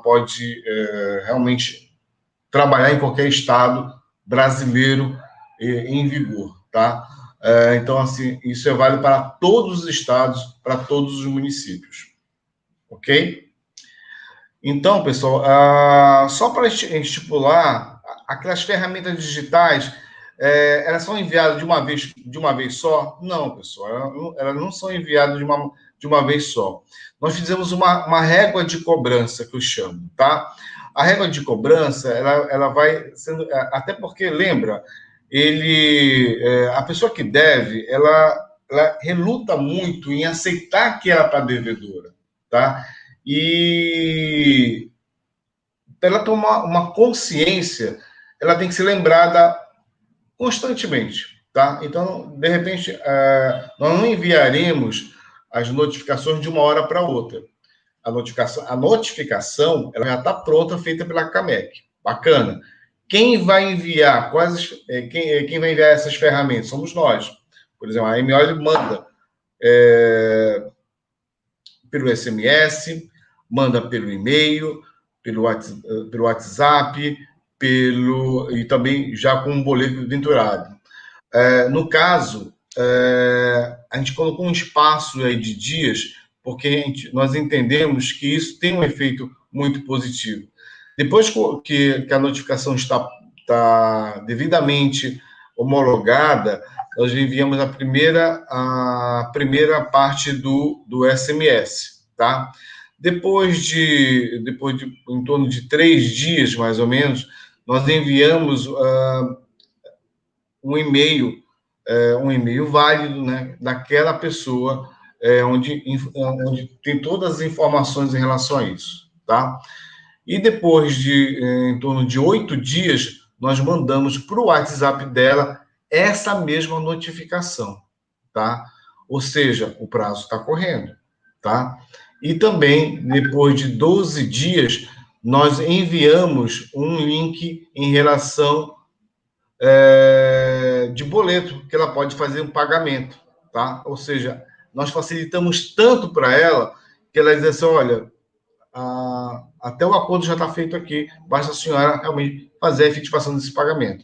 pode realmente trabalhar em qualquer estado brasileiro em vigor, tá? Então, assim, isso é válido para todos os estados, para todos os municípios, ok? Então, pessoal, só para estipular, aquelas ferramentas digitais, elas são enviadas de uma vez só? Não, pessoal, elas não são enviadas de uma vez só. Nós fizemos uma régua de cobrança, que eu chamo, tá? A régua de cobrança, ela vai sendo... Até porque, lembra, a pessoa que deve, ela reluta muito em aceitar que ela está devedora, tá? E para ela tomar uma consciência, ela tem que ser lembrada constantemente, tá? Então, de repente, nós não enviaremos as notificações de uma hora para outra. A notificação ela já está pronta, feita pela Camec. Bacana. Quem vai enviar? Quem vai enviar essas ferramentas? Somos nós. Por exemplo, a MO manda pelo SMS, manda pelo e-mail, pelo WhatsApp, e também já com um boleto venturado. No caso, a gente colocou um espaço aí de dias, porque nós entendemos que isso tem um efeito muito positivo. Depois que a notificação está devidamente homologada, nós enviamos a primeira parte do SMS, tá? Depois de em torno de 3 dias, mais ou menos, nós enviamos um e-mail válido, né, daquela pessoa, onde tem todas as informações em relação a isso, tá? E depois em torno de 8 dias, nós mandamos para o WhatsApp dela essa mesma notificação, tá? Ou seja, o prazo está correndo. tá? E também, depois de 12 dias, nós enviamos um link em relação de boleto, que ela pode fazer um pagamento, tá? Ou seja, nós facilitamos tanto para ela, que ela diz assim, olha, até o acordo já está feito aqui, basta a senhora realmente fazer a efetivação desse pagamento.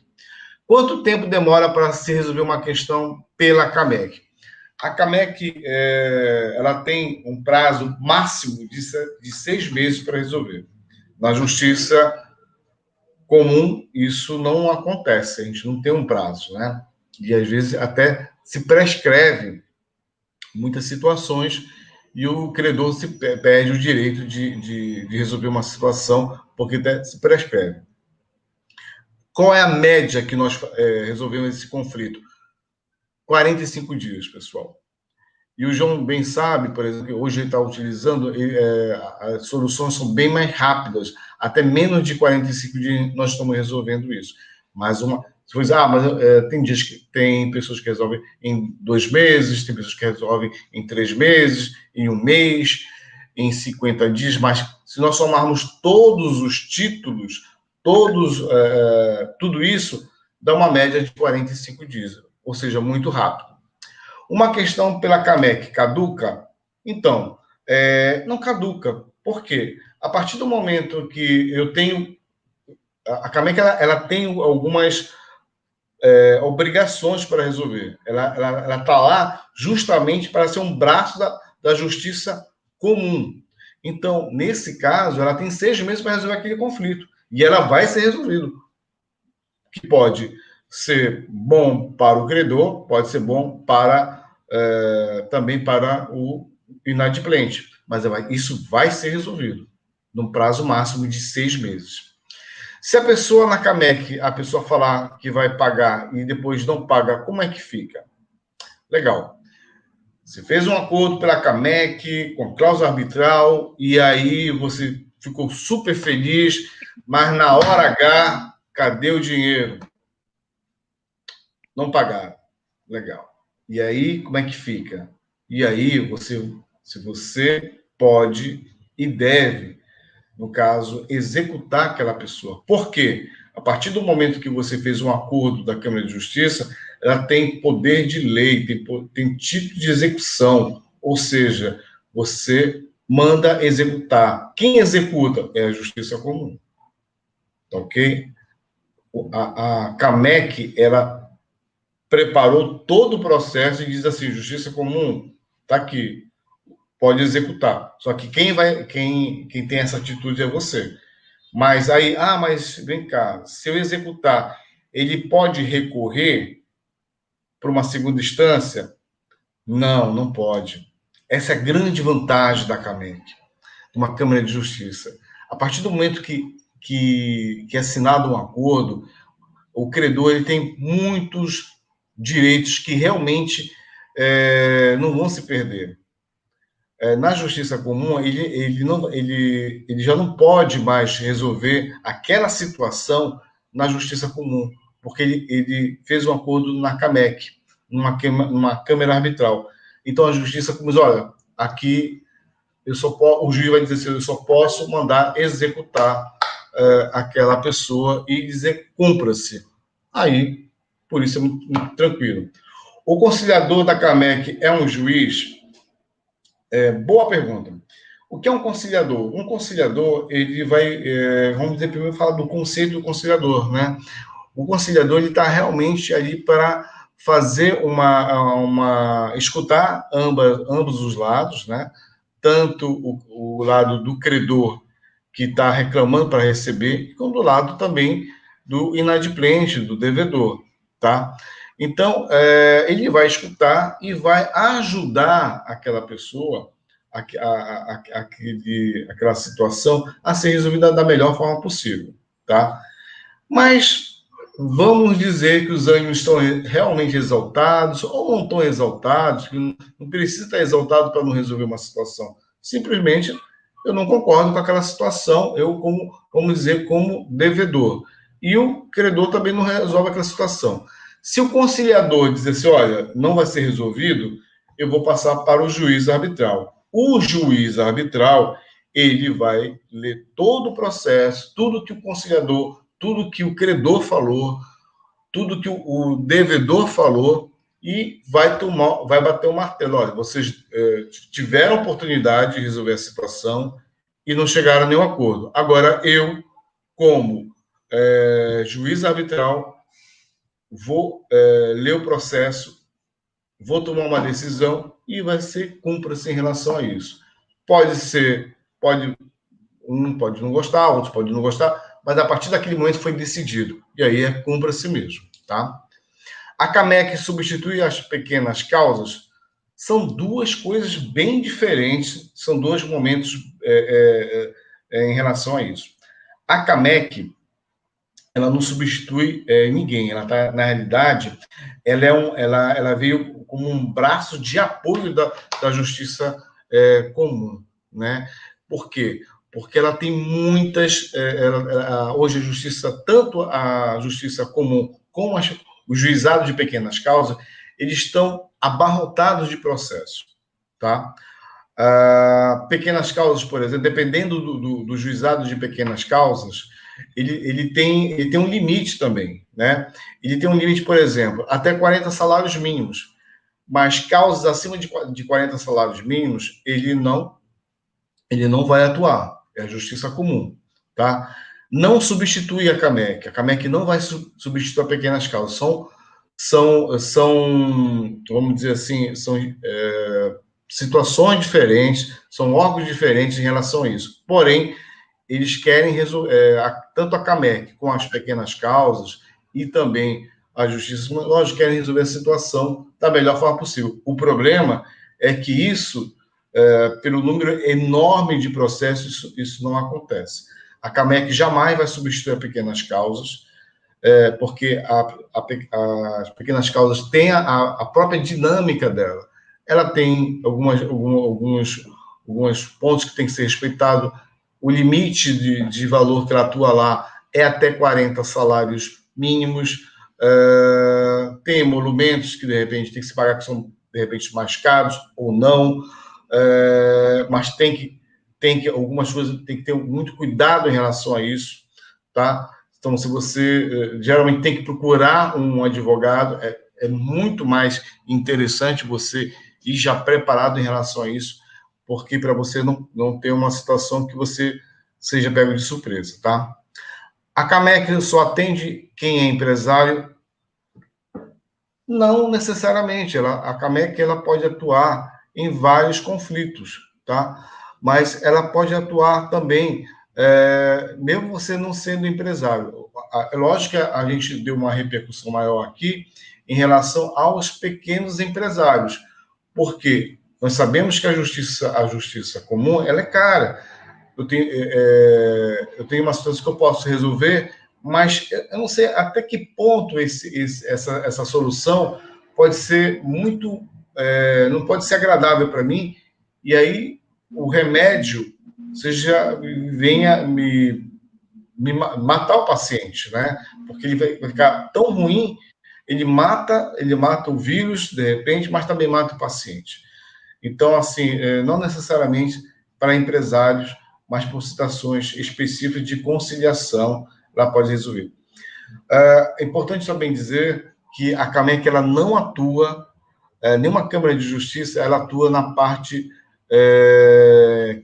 Quanto tempo demora para se resolver uma questão pela CAMEC? A CAMEC ela tem um prazo máximo de 6 meses para resolver. Na justiça comum, isso não acontece, a gente não tem um prazo, né? E às vezes até se prescreve muitas situações e o credor se perde o direito de resolver uma situação porque até se prescreve. Qual é a média que nós resolvemos esse conflito? 45 dias, pessoal. E o João bem sabe, por exemplo, que hoje ele está utilizando, as soluções são bem mais rápidas, até menos de 45 dias nós estamos resolvendo isso. Mas tem dias que tem pessoas que resolvem em 2 meses, tem pessoas que resolvem em 3 meses, em 1 mês, em 50 dias, mas se nós somarmos todos os títulos, tudo isso, dá uma média de 45 dias, ou seja, muito rápido. Uma questão pela CAMEC caduca? Então, não caduca. Por quê? A partir do momento que eu tenho... A CAMEC ela tem algumas obrigações para resolver. Ela está lá justamente para ser um braço da justiça comum. Então, nesse caso, ela tem 6 meses para resolver aquele conflito. E ela vai ser resolvido. Que pode ser bom para o credor, pode ser bom também para o inadimplente. Mas isso vai ser resolvido num prazo máximo de 6 meses. Se a pessoa na CAMEC, a pessoa falar que vai pagar e depois não paga, como é que fica? Legal. Você fez um acordo pela CAMEC, com cláusula arbitral, e aí você ficou super feliz, mas na hora H, cadê o dinheiro? Não pagaram. Legal. E aí, como é que fica? E aí, se você pode e deve, no caso, executar aquela pessoa. Por quê? A partir do momento que você fez um acordo da Câmara de Justiça, ela tem poder de lei, tem título de execução, ou seja, você manda executar. Quem executa é a Justiça Comum. Ok? A CAMEC, ela preparou todo o processo e diz assim, Justiça Comum, está aqui, pode executar. Só que quem tem essa atitude é você. Mas aí, mas vem cá, se eu executar, ele pode recorrer para uma segunda instância? Não, não pode. Essa é a grande vantagem da CAMEC, uma Câmara de Justiça. A partir do momento que é assinado um acordo, o credor ele tem muitos direitos que realmente não vão se perder. Na Justiça Comum, ele já não pode mais resolver aquela situação na Justiça Comum, porque ele fez um acordo na CAMEC, numa Câmara Arbitral. Então, a Justiça Comum diz, olha, aqui o juiz vai dizer assim, eu só posso mandar executar aquela pessoa e dizer cumpra-se. Aí, por isso é muito tranquilo. O conciliador da CAMEC é um juiz? Boa pergunta. O que é um conciliador? Um conciliador, ele vai, vamos dizer, primeiro falar do conceito do conciliador, né? O conciliador, ele está realmente ali para fazer escutar ambos os lados, né? Tanto o lado do credor, que está reclamando para receber, como do lado também do inadimplente, do devedor, tá? Então, ele vai escutar e vai ajudar aquela pessoa, aquela situação, a ser resolvida da melhor forma possível, tá? Mas vamos dizer que os ânimos estão realmente exaltados, ou não estão exaltados, que não precisa estar exaltado para não resolver uma situação. Simplesmente, eu não concordo com aquela situação, vamos dizer, como devedor. E o credor também não resolve aquela situação. Se o conciliador dizer assim, olha, não vai ser resolvido, eu vou passar para o juiz arbitral. O juiz arbitral, ele vai ler todo o processo, tudo que o conciliador, tudo que o credor falou, tudo que o devedor falou, e vai bater o martelo. Olha, vocês tiveram oportunidade de resolver a situação e não chegaram a nenhum acordo. Agora, eu, como juiz arbitral, vou ler o processo, vou tomar uma decisão e vai ser cúmplice em relação a isso. Um pode não gostar, outros pode não gostar, mas a partir daquele momento foi decidido. E aí é cúmplice mesmo, tá? A CAMEC substitui as pequenas causas. São duas coisas bem diferentes, são dois momentos em relação a isso. A CAMEC, ela não substitui ninguém. Ela tá, na realidade, ela veio como um braço de apoio da justiça comum, né? Por quê? Porque ela tem muitas. Hoje a justiça, tanto a justiça comum como os juizados de pequenas causas, eles estão abarrotados de processos, tá? Pequenas causas, por exemplo, dependendo do juizado de pequenas causas, ele tem um limite também, né? Ele tem um limite, por exemplo, até 40 salários mínimos, mas causas acima de 40 salários mínimos, ele não vai atuar, é a justiça comum, tá? Não substitui a CAMEC não vai substituir pequenas causas, são vamos dizer assim, são situações diferentes, são órgãos diferentes em relação a isso. Porém, eles querem resolver, tanto a CAMEC com as pequenas causas e também a justiça, nós querem resolver a situação da melhor forma possível. O problema é que isso, pelo número enorme de processos, isso não acontece. A CAMEC jamais vai substituir as pequenas causas, porque as pequenas causas têm a própria dinâmica dela. Ela tem alguns pontos que tem que ser respeitado. O limite de valor que ela atua lá é até 40 salários mínimos. Tem emolumentos que, de repente, tem que se pagar, que são, de repente, mais caros ou não. Mas tem que algumas coisas tem que ter muito cuidado em relação a isso, tá? Então, se você geralmente tem que procurar um advogado, é muito mais interessante você ir já preparado em relação a isso, porque para você não ter uma situação que você seja pego de surpresa, tá? A CAMEC só atende quem é empresário? Não necessariamente. A CAMEC ela pode atuar em vários conflitos, tá? Mas ela pode atuar também, mesmo você não sendo empresário. É lógico que a gente deu uma repercussão maior aqui em relação aos pequenos empresários, porque nós sabemos que a justiça comum ela é cara. Eu tenho uma situação que eu posso resolver, mas eu não sei até que ponto essa solução pode ser muito, não pode ser agradável para mim, e aí o remédio venha me matar o paciente, né? Porque ele vai ficar tão ruim, ele mata o vírus, de repente, mas também mata o paciente. Então, assim, não necessariamente para empresários, mas por situações específicas de conciliação, ela pode resolver. É importante também dizer que a CAMEC ela não atua, nenhuma Câmara de Justiça, ela atua na parte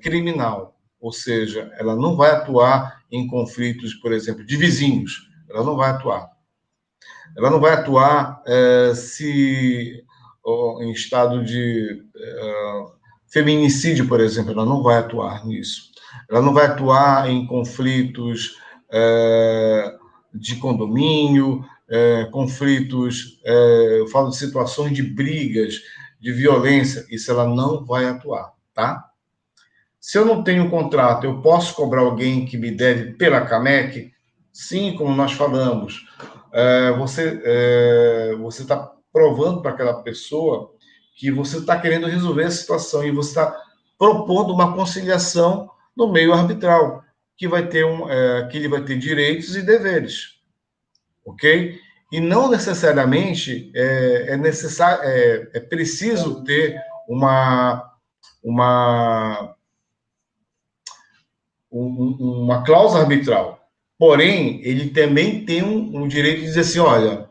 criminal, ou seja, ela não vai atuar em conflitos, por exemplo, de vizinhos, ela não vai atuar. Ela não vai atuar se em estado de feminicídio, por exemplo, ela não vai atuar nisso. Ela não vai atuar em conflitos de condomínio, conflitos, eu falo de situações de brigas, de violência, isso ela não vai atuar, tá? Se eu não tenho contrato, eu posso cobrar alguém que me deve pela CAMEC? Sim, como nós falamos. Você está provando para aquela pessoa que você está querendo resolver a situação e você está propondo uma conciliação no meio arbitral, que ele vai ter direitos e deveres, ok? E não necessariamente é preciso ter uma cláusula arbitral. Porém, ele também tem um direito de dizer assim, olha,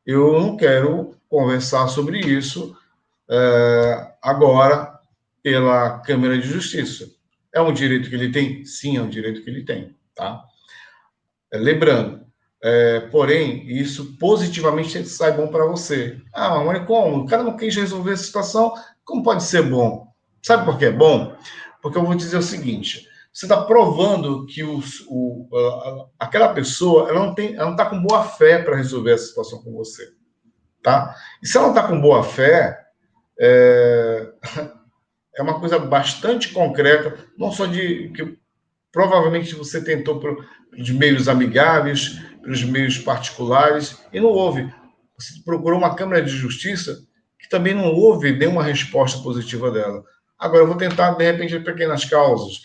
eu não quero conversar sobre isso agora pela Câmara de Justiça. É um direito que ele tem? Sim, é um direito que ele tem, tá? Lembrando, porém, isso positivamente sai bom para você. Ah, mas como? O cara não quis resolver a situação, como pode ser bom? Sabe por que é bom? Porque eu vou dizer o seguinte, você está provando que aquela pessoa ela não está com boa fé para resolver a situação com você. Tá? E se ela não está com boa fé, é uma coisa bastante concreta, não só de que provavelmente você tentou pelos meios amigáveis, pelos meios particulares, e não houve. Você procurou uma Câmara de Justiça que também não houve nenhuma resposta positiva dela. Agora, eu vou tentar, de repente, pequenas causas.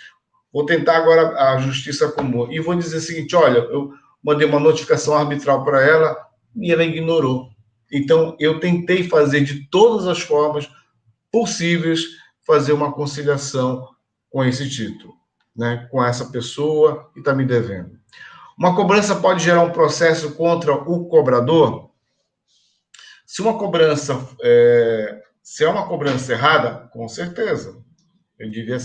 Vou tentar agora a Justiça Comum. E vou dizer o seguinte, olha, eu mandei uma notificação arbitral para ela e ela ignorou. Então, eu tentei fazer de todas as formas possíveis fazer uma conciliação com esse título, né, com essa pessoa que está me devendo. Uma cobrança pode gerar um processo contra o cobrador? Se uma cobrança se é uma cobrança errada, com certeza. Eu diria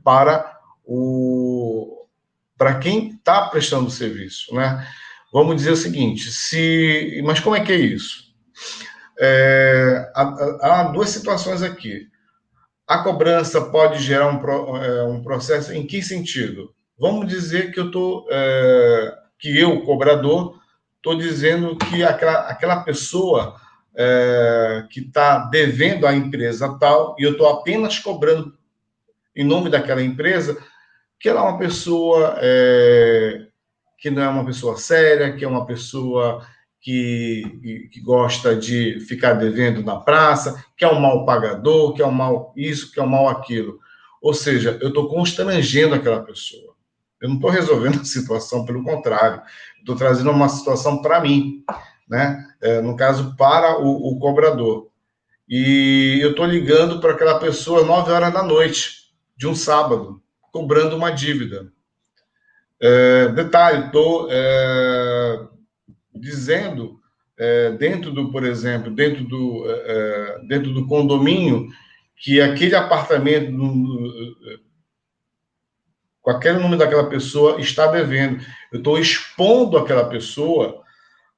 para quem está prestando o serviço, né? Vamos dizer o seguinte, mas como é que é isso? Há duas situações aqui. A cobrança pode gerar um processo em que sentido? Vamos dizer que eu, cobrador, estou dizendo que aquela pessoa que está devendo à empresa tal, e eu estou apenas cobrando em nome daquela empresa, que ela é uma pessoa que não é uma pessoa séria, que é uma pessoa que gosta de ficar devendo na praça, que é um mal pagador, que é um mal isso, que é um mal aquilo. Ou seja, eu estou constrangendo aquela pessoa. Eu não estou resolvendo a situação, pelo contrário. Estou trazendo uma situação para mim, né? No caso, para o cobrador. E eu estou ligando para aquela pessoa 9 horas da noite, de um sábado, cobrando uma dívida. Detalhe, estou dizendo dentro do, por exemplo, dentro do condomínio, que aquele apartamento com aquele nome daquela pessoa está devendo. Eu estou expondo aquela pessoa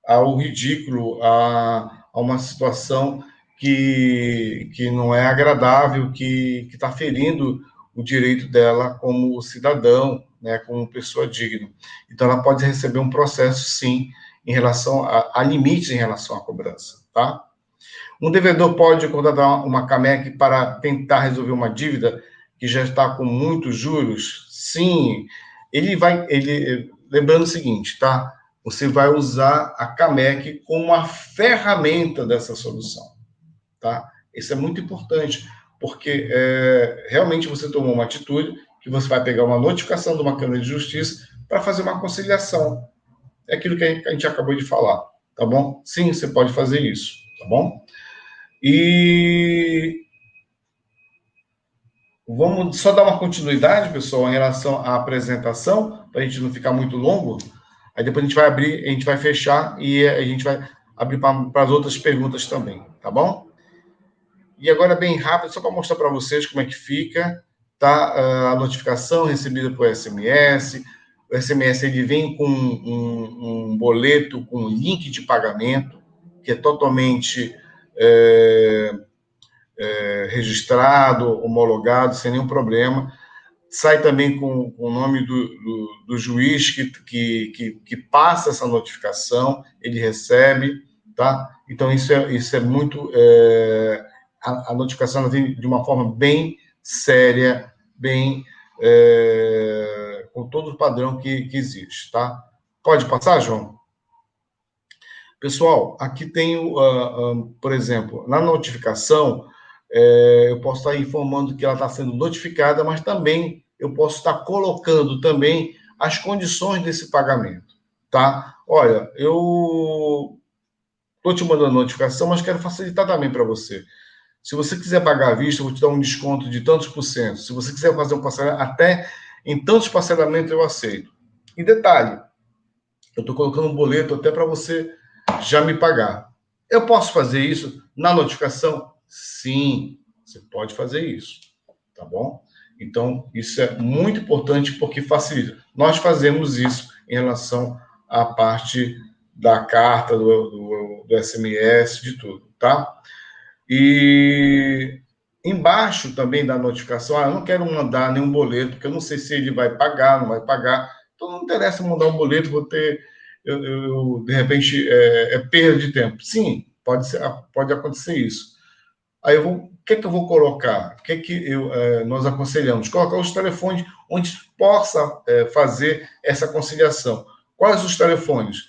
ao ridículo, a uma situação que não é agradável, que está ferindo o direito dela como cidadão, né, como pessoa digna. Então, ela pode receber um processo, sim, em relação a limites em relação à cobrança, tá? Um devedor pode contratar uma CAMEC para tentar resolver uma dívida que já está com muitos juros? Sim. Lembrando o seguinte, tá? Você vai usar a CAMEC como uma ferramenta dessa solução, tá? Isso é muito importante, porque realmente você tomou uma atitude que você vai pegar uma notificação de uma Câmara de Justiça para fazer uma conciliação. É aquilo que a gente acabou de falar, tá bom? Sim, você pode fazer isso, tá bom? E vamos só dar uma continuidade, pessoal, em relação à apresentação, para a gente não ficar muito longo. Aí depois a gente vai abrir, a gente vai fechar e a gente vai abrir para as outras perguntas também, tá bom? E agora, bem rápido, só para mostrar para vocês como é que fica, tá? A notificação recebida por SMS. O SMS ele vem com um boleto com link de pagamento, que é totalmente registrado, homologado, sem nenhum problema. Sai também com o nome do juiz que passa essa notificação, ele recebe, tá? Então, isso é muito... a notificação vem de uma forma bem séria, bem... com todo o padrão que existe, tá? Pode passar, João? Pessoal, aqui tem, por exemplo, na notificação, eu posso estar informando que ela está sendo notificada, mas também eu posso estar colocando também as condições desse pagamento, tá? Olha, eu estou te mandando notificação, mas quero facilitar também para você. Se você quiser pagar à vista, eu vou te dar um desconto de tantos por cento. Se você quiser fazer um parcelamento, até em tantos parcelamentos eu aceito. E detalhe, eu estou colocando um boleto até para você já me pagar. Eu posso fazer isso na notificação? Sim, você pode fazer isso, tá bom? Então, isso é muito importante porque facilita. Nós fazemos isso em relação à parte da carta, do SMS, de tudo, tá? E embaixo também da notificação, eu não quero mandar nenhum boleto, porque eu não sei se ele vai pagar, não vai pagar. Então, não interessa mandar um boleto, vou ter, de repente, perda de tempo. Sim, pode acontecer isso. Aí o que é que eu vou colocar? O que é que nós aconselhamos? Colocar os telefones onde possa fazer essa conciliação. Quais os telefones?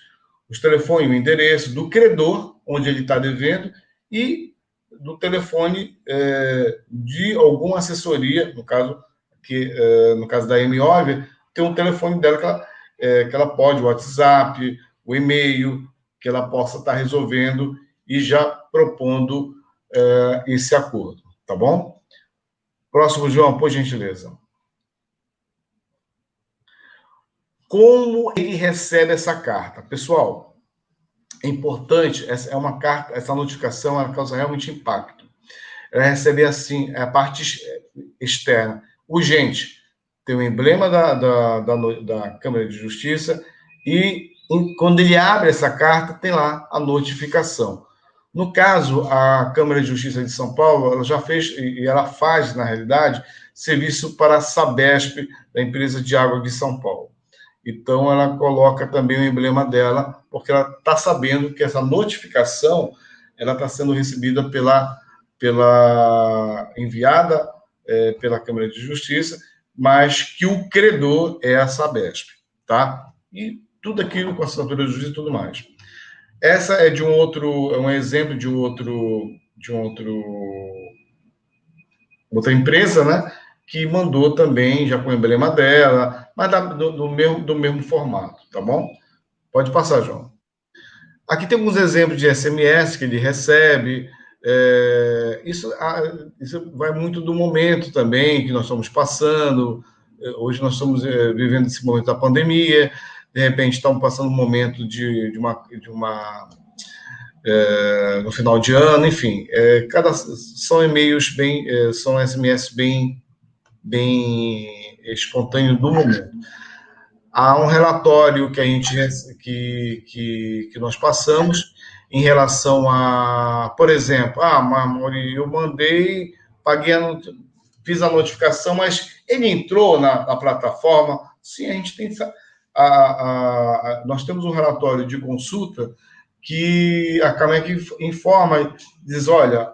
Os telefones, o endereço do credor, onde ele está devendo, e do telefone de alguma assessoria, no caso da Amy Oliver, tem um telefone dela que ela pode, o WhatsApp, o e-mail, que ela possa estar resolvendo e já propondo esse acordo, tá bom? Próximo, João, por gentileza. Como ele recebe essa carta? Pessoal, é importante, essa notificação, ela causa realmente impacto. Ela recebe assim, a parte externa, urgente, tem o emblema da Câmara de Justiça e quando ele abre essa carta, tem lá a notificação. No caso, a Câmara de Justiça de São Paulo, ela já fez, e ela faz, na realidade, serviço para a Sabesp, da empresa de água de São Paulo. Então, ela coloca também o emblema dela, porque ela está sabendo que essa notificação ela está sendo recebida pela enviada pela Câmara de Justiça, mas que o credor é a Sabesp, tá? E tudo aquilo com assinatura de justiça e tudo mais. Essa é um exemplo de outra empresa, né? Que mandou também, já com o emblema dela, mas do mesmo formato, tá bom? Pode passar, João. Aqui tem alguns exemplos de SMS que ele recebe. Isso vai muito do momento também que nós estamos passando. Hoje nós estamos vivendo esse momento da pandemia. De repente, estamos passando um momento de uma no final de ano, enfim. São e-mails são SMS bem espontâneo do momento. Há um relatório que nós passamos em relação a, por exemplo, Mauri, eu mandei, fiz a notificação, mas ele entrou na plataforma. Sim, a gente tem nós temos um relatório de consulta que a CAMEC informa, diz, olha,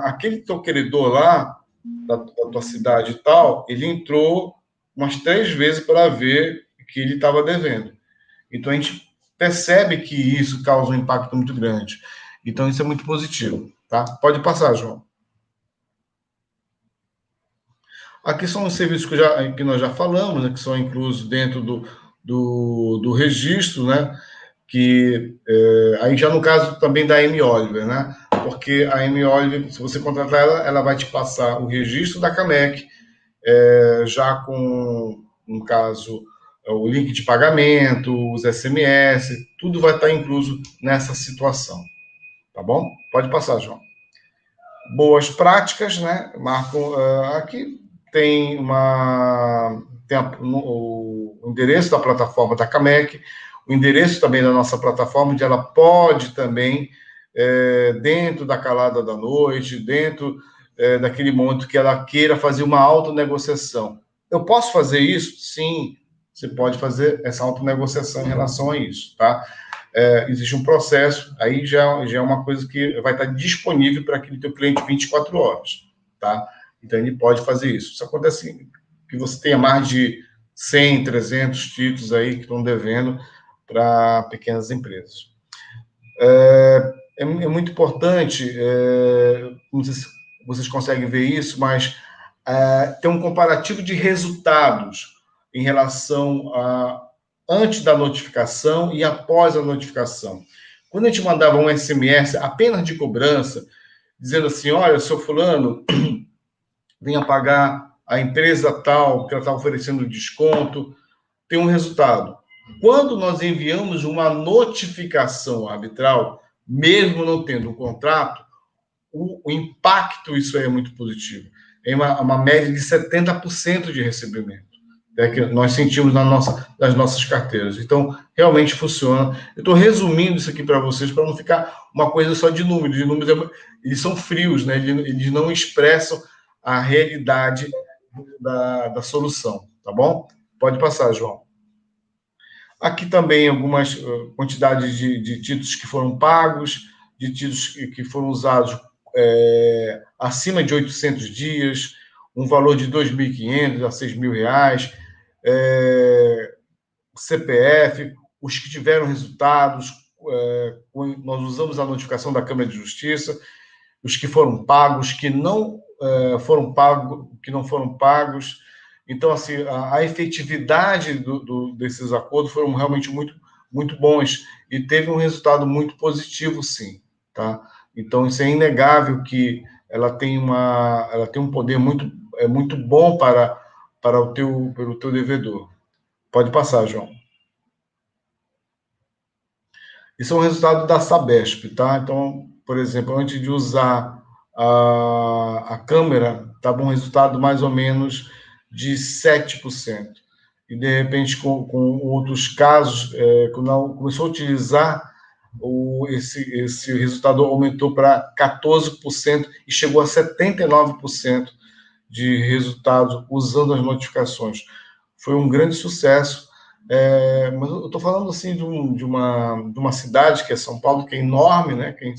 aquele teu credor lá, da tua cidade e tal, ele entrou umas 3 vezes para ver que ele estava devendo. Então, a gente percebe que isso causa um impacto muito grande. Então, isso é muito positivo, tá? Pode passar, João. Aqui são os serviços que nós já falamos, né, que são inclusos dentro do registro, né? Que aí já no caso também da Amy Oliver, né? Porque a Amy Oliver, se você contratar ela vai te passar o registro da CAMEC, já com, no caso, o link de pagamento, os SMS, tudo vai estar incluso nessa situação. Tá bom? Pode passar, João. Boas práticas, né? Marco, aqui tem o endereço da plataforma da CAMEC, o endereço também da nossa plataforma, onde ela pode também, dentro da calada da noite, dentro daquele momento que ela queira fazer uma autonegociação. Eu posso fazer isso?Sim, você pode fazer essa autonegociação em relação a isso, tá? Existe um processo, aí já é uma coisa que vai estar disponível para aquele teu cliente 24 horas, tá? Então, ele pode fazer isso. Isso acontece que você tenha mais de 100, 300 títulos aí que estão devendo para pequenas empresas. É muito importante, não sei se vocês conseguem ver isso, mas tem um comparativo de resultados em relação a antes da notificação e após a notificação. Quando a gente mandava um SMS apenas de cobrança, dizendo assim, olha, seu fulano, venha pagar a empresa tal, que ela está oferecendo desconto, tem um resultado. Quando nós enviamos uma notificação arbitral, mesmo não tendo um contrato, o impacto, isso aí é muito positivo. É uma média de 70% de recebimento, que nós sentimos nas nossas carteiras. Então, realmente funciona. Eu estou resumindo isso aqui para vocês, para não ficar uma coisa só de números. De números, eles são frios, né? Eles não expressam a realidade da solução, tá bom? Pode passar, João. Aqui também algumas quantidades de títulos que foram pagos, de títulos que foram usados acima de 800 dias, um valor de R$ 2.500 a R$ 6.000, CPF, os que tiveram resultados, nós usamos a notificação da Câmara de Justiça, os que foram pagos, que não foram pagos. Então, assim, a efetividade desses acordos foram realmente muito, muito bons e teve um resultado muito positivo, sim, tá? Então, isso é inegável que ela tem um poder muito bom pelo teu devedor. Pode passar, João. Isso é um resultado da Sabesp, tá? Então, por exemplo, antes de usar a câmera, estava um resultado mais ou menos de 7%. E, de repente, com outros casos, quando começou a utilizar, esse resultado aumentou para 14% e chegou a 79% de resultados usando as notificações. Foi um grande sucesso. Mas eu estou falando assim de uma cidade que é São Paulo, que é enorme, né? Que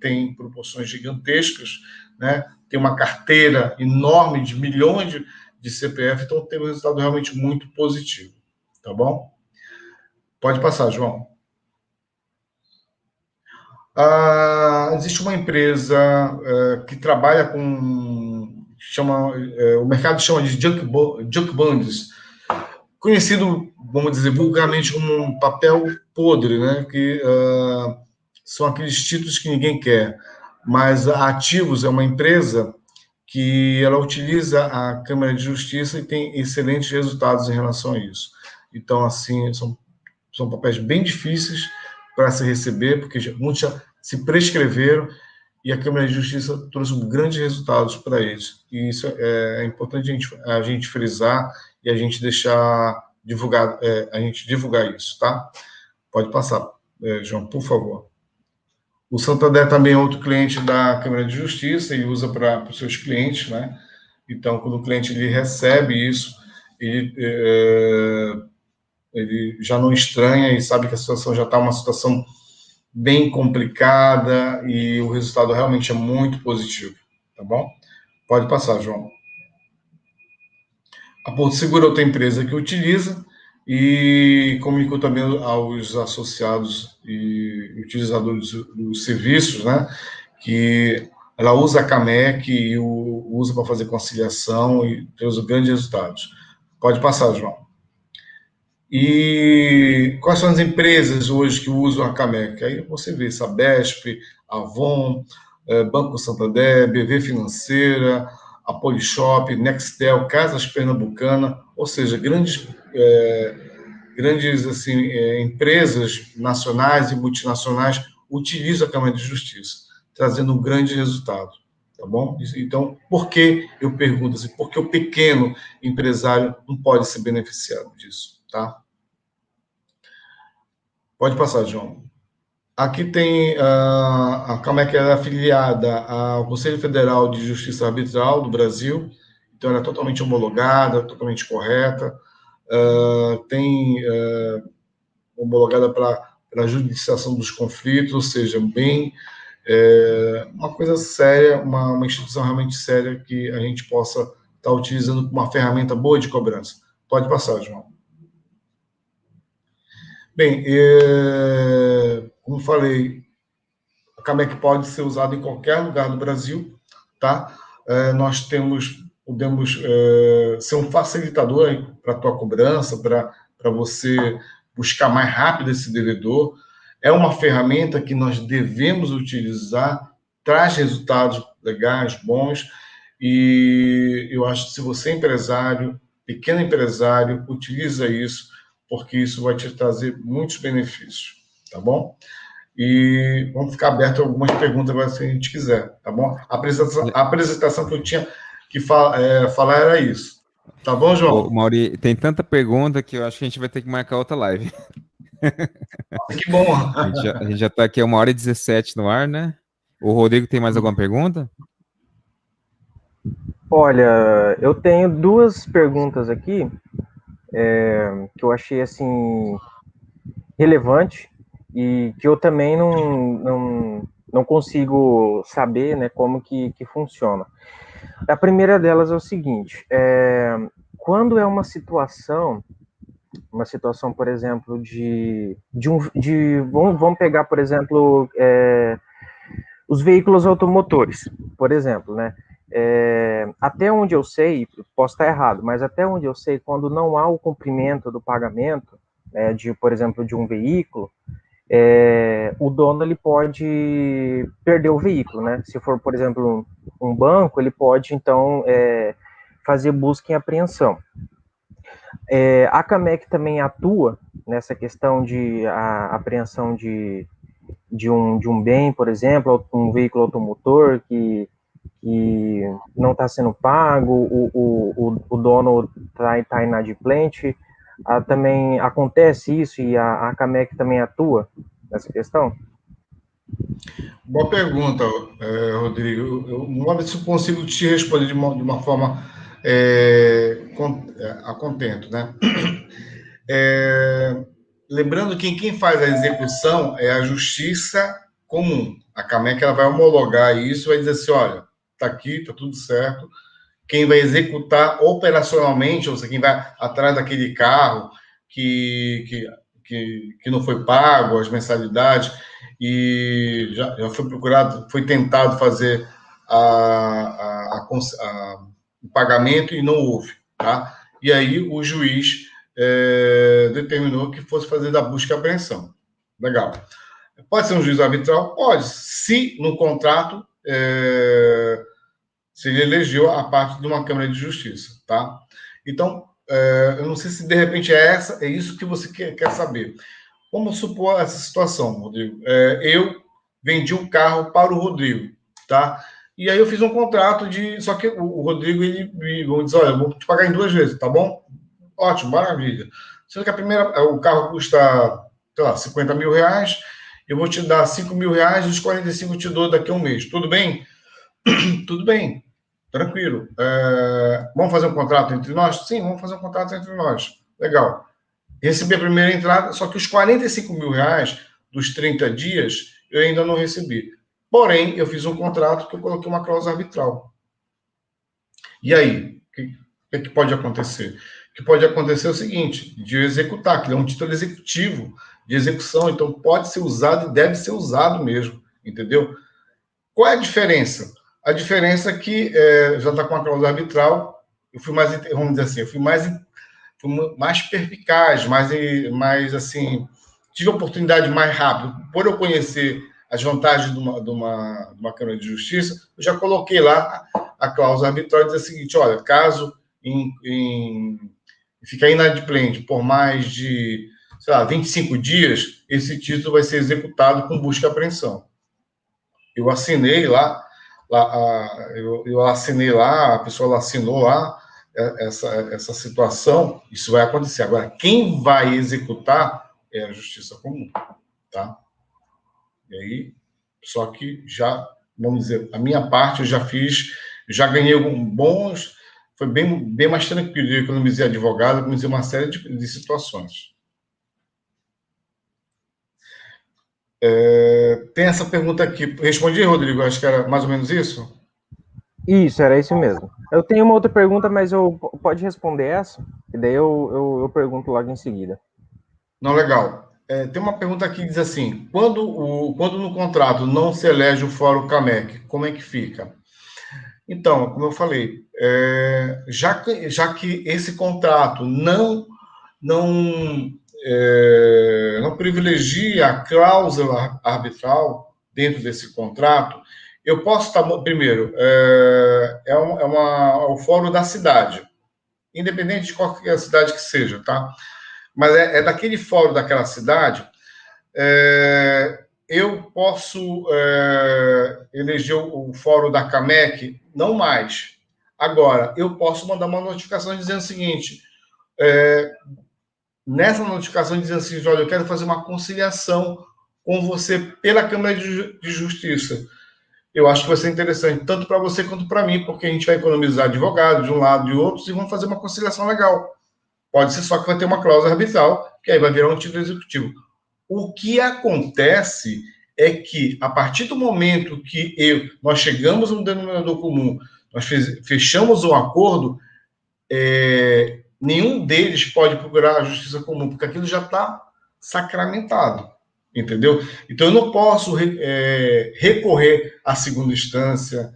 tem proporções gigantescas, né? Tem uma carteira enorme de milhões de CPF, então tem um resultado realmente muito positivo, tá bom? Pode passar, João. Existe uma empresa que trabalha com o mercado chama de junk bonds, conhecido, vamos dizer, vulgarmente como um papel podre, né? Que são aqueles títulos que ninguém quer. Mas a Ativos é uma empresa que ela utiliza a Câmara de Justiça e tem excelentes resultados em relação a isso. Então, assim, são papéis bem difíceis para se receber, porque muitos já se prescreveram e a Câmara de Justiça trouxe grandes resultados para eles. E isso é importante a gente frisar e a gente divulgar isso, tá? Pode passar, João, por favor. O Santander também é outro cliente da Câmara de Justiça e usa para os seus clientes, né? Então, quando o cliente ele recebe isso, ele já não estranha e sabe que a situação já está uma situação bem complicada e o resultado realmente é muito positivo, tá bom? Pode passar, João. A Porto Seguro é outra empresa que utiliza e comunicou também aos associados e utilizadores dos serviços, né, que ela usa a CAMEC e usa para fazer conciliação e tem os grandes resultados. Pode passar, João. E quais são as empresas hoje que usam a CAMEC? Aí você vê Sabesp, Avon, Banco Santander, BV Financeira, a Polishop, Nextel, Casas Pernambucana, ou seja, grandes assim, empresas nacionais e multinacionais utilizam a Câmara de Justiça, trazendo um grande resultado, tá bom? Então, por que eu pergunto assim, por que o pequeno empresário não pode ser beneficiado disso, tá? Pode passar, João. Aqui tem a CAMEC é afiliada ao Conselho Federal de Justiça Arbitral do Brasil, então ela é totalmente homologada, totalmente correta, tem homologada para a judiciação dos conflitos, ou seja, uma coisa séria, uma instituição realmente séria que a gente possa estar utilizando como uma ferramenta boa de cobrança. Pode passar, João. Bem, como falei, a CAMEC pode ser usada em qualquer lugar do Brasil, tá? Nós podemos ser um facilitador para a tua cobrança, para você buscar mais rápido esse devedor. É uma ferramenta que nós devemos utilizar traz resultados legais, bons, e eu acho que se você é empresário, pequeno empresário, utiliza isso, porque isso vai te trazer muitos benefícios, tá bom? E vamos ficar aberto a algumas perguntas agora, se a gente quiser, tá bom? A apresentação que eu tinha que falar era isso. Tá bom, João? Ô, Mauri, tem tanta pergunta que eu acho que a gente vai ter que marcar outra live. Que bom. A gente já tá aqui a 1h17 no ar, né? O Rodrigo tem mais alguma pergunta? Olha, eu tenho duas perguntas aqui que eu achei assim relevante e que eu também não consigo saber, né, como que funciona. A primeira delas é o seguinte: quando é uma situação, por exemplo, vamos pegar, por exemplo, os veículos automotores, por exemplo, né? Até onde eu sei, posso estar errado, mas até onde eu sei, quando não há o cumprimento do pagamento, por exemplo, de um veículo, o dono ele pode perder o veículo, né? Se for, por exemplo, um banco, ele pode, então, fazer busca e apreensão. A CAMEC também atua nessa questão de apreensão de um bem, por exemplo, um veículo automotor que não está sendo pago, o dono está inadimplente. Também acontece isso e a CAMEC também atua nessa questão? Boa pergunta, Rodrigo. Vamos ver se eu consigo te responder de uma forma a contento, né? Lembrando que quem faz a execução é a Justiça Comum. A CAMEC ela vai homologar isso, vai dizer assim, olha, está aqui, está tudo certo. Quem vai executar operacionalmente, ou seja, quem vai atrás daquele carro que não foi pago, as mensalidades, e já foi procurado, foi tentado fazer o pagamento e não houve, tá? E aí o juiz determinou que fosse fazer da busca e apreensão. Legal. Pode ser um juiz arbitral? Pode. Se no contrato se ele elegeu a parte de uma Câmara de Justiça, tá? Então, eu não sei se de repente é isso que você quer saber. Vamos supor essa situação, Rodrigo. Eu vendi um carro para o Rodrigo, tá? E aí eu fiz um contrato só que o Rodrigo, ele me diz, olha, eu vou te pagar em 2 vezes, tá bom? Ótimo, maravilha. Sendo que o carro custa, sei lá, 50 mil reais, eu vou te dar 5 mil reais, os 45 eu te dou daqui a um mês. Tudo bem? Tudo bem, tranquilo. Vamos fazer um contrato entre nós? Sim, vamos fazer um contrato entre nós. Legal. Recebi a primeira entrada, só que os 45 mil reais dos 30 dias eu ainda não recebi. Porém, eu fiz um contrato que eu coloquei uma cláusula arbitral. E aí? O que pode acontecer? O que pode acontecer é o seguinte, de eu executar, que é um título executivo de execução, então pode ser usado e deve ser usado mesmo, entendeu? Qual é a diferença? A diferença é que já está com a cláusula arbitral, eu fui mais, vamos dizer assim, eu fui mais perspicaz, mais assim, tive a oportunidade mais rápido. Por eu conhecer as vantagens de uma Câmara de Justiça, eu já coloquei lá a cláusula arbitral e dizer o seguinte, olha, caso ficar inadimplente por mais de, sei lá, 25 dias, esse título vai ser executado com busca e apreensão. Eu assinei lá, eu assinei lá, a pessoa lá assinou lá essa situação, isso vai acontecer. Agora, quem vai executar é a Justiça Comum, tá? E aí, só que já, vamos dizer, a minha parte eu já fiz, já ganhei alguns bons, foi bem mais tranquilo, eu economizei advogado, economizei uma série de situações. Tem essa pergunta aqui. Respondi, Rodrigo? Acho que era mais ou menos isso? Isso, era isso mesmo. Eu tenho uma outra pergunta, mas pode responder essa? E daí eu pergunto logo em seguida. Não, legal. Tem uma pergunta aqui que diz assim: quando no contrato não se elege o Fórum CAMEC, como é que fica? Então, como eu falei, já que esse contrato não privilegia a cláusula arbitral dentro desse contrato, eu posso estar, primeiro, é o fórum da cidade, independente de qualquer cidade que seja, tá? Mas é daquele fórum daquela cidade, eu posso eleger o fórum da CAMEC, não mais. Agora, eu posso mandar uma notificação dizendo o seguinte, nessa notificação dizendo assim, olha, eu quero fazer uma conciliação com você pela Câmara de Justiça. Eu acho que vai ser interessante, tanto para você quanto para mim, porque a gente vai economizar advogados de um lado e de outro e vamos fazer uma conciliação legal. Pode ser só que vai ter uma cláusula arbitral, que aí vai virar um título executivo. O que acontece é que, a partir do momento que nós chegamos a um denominador comum, nós fechamos um acordo, nenhum deles pode procurar a justiça comum, porque aquilo já está sacramentado, entendeu? Então, eu não posso recorrer à segunda instância,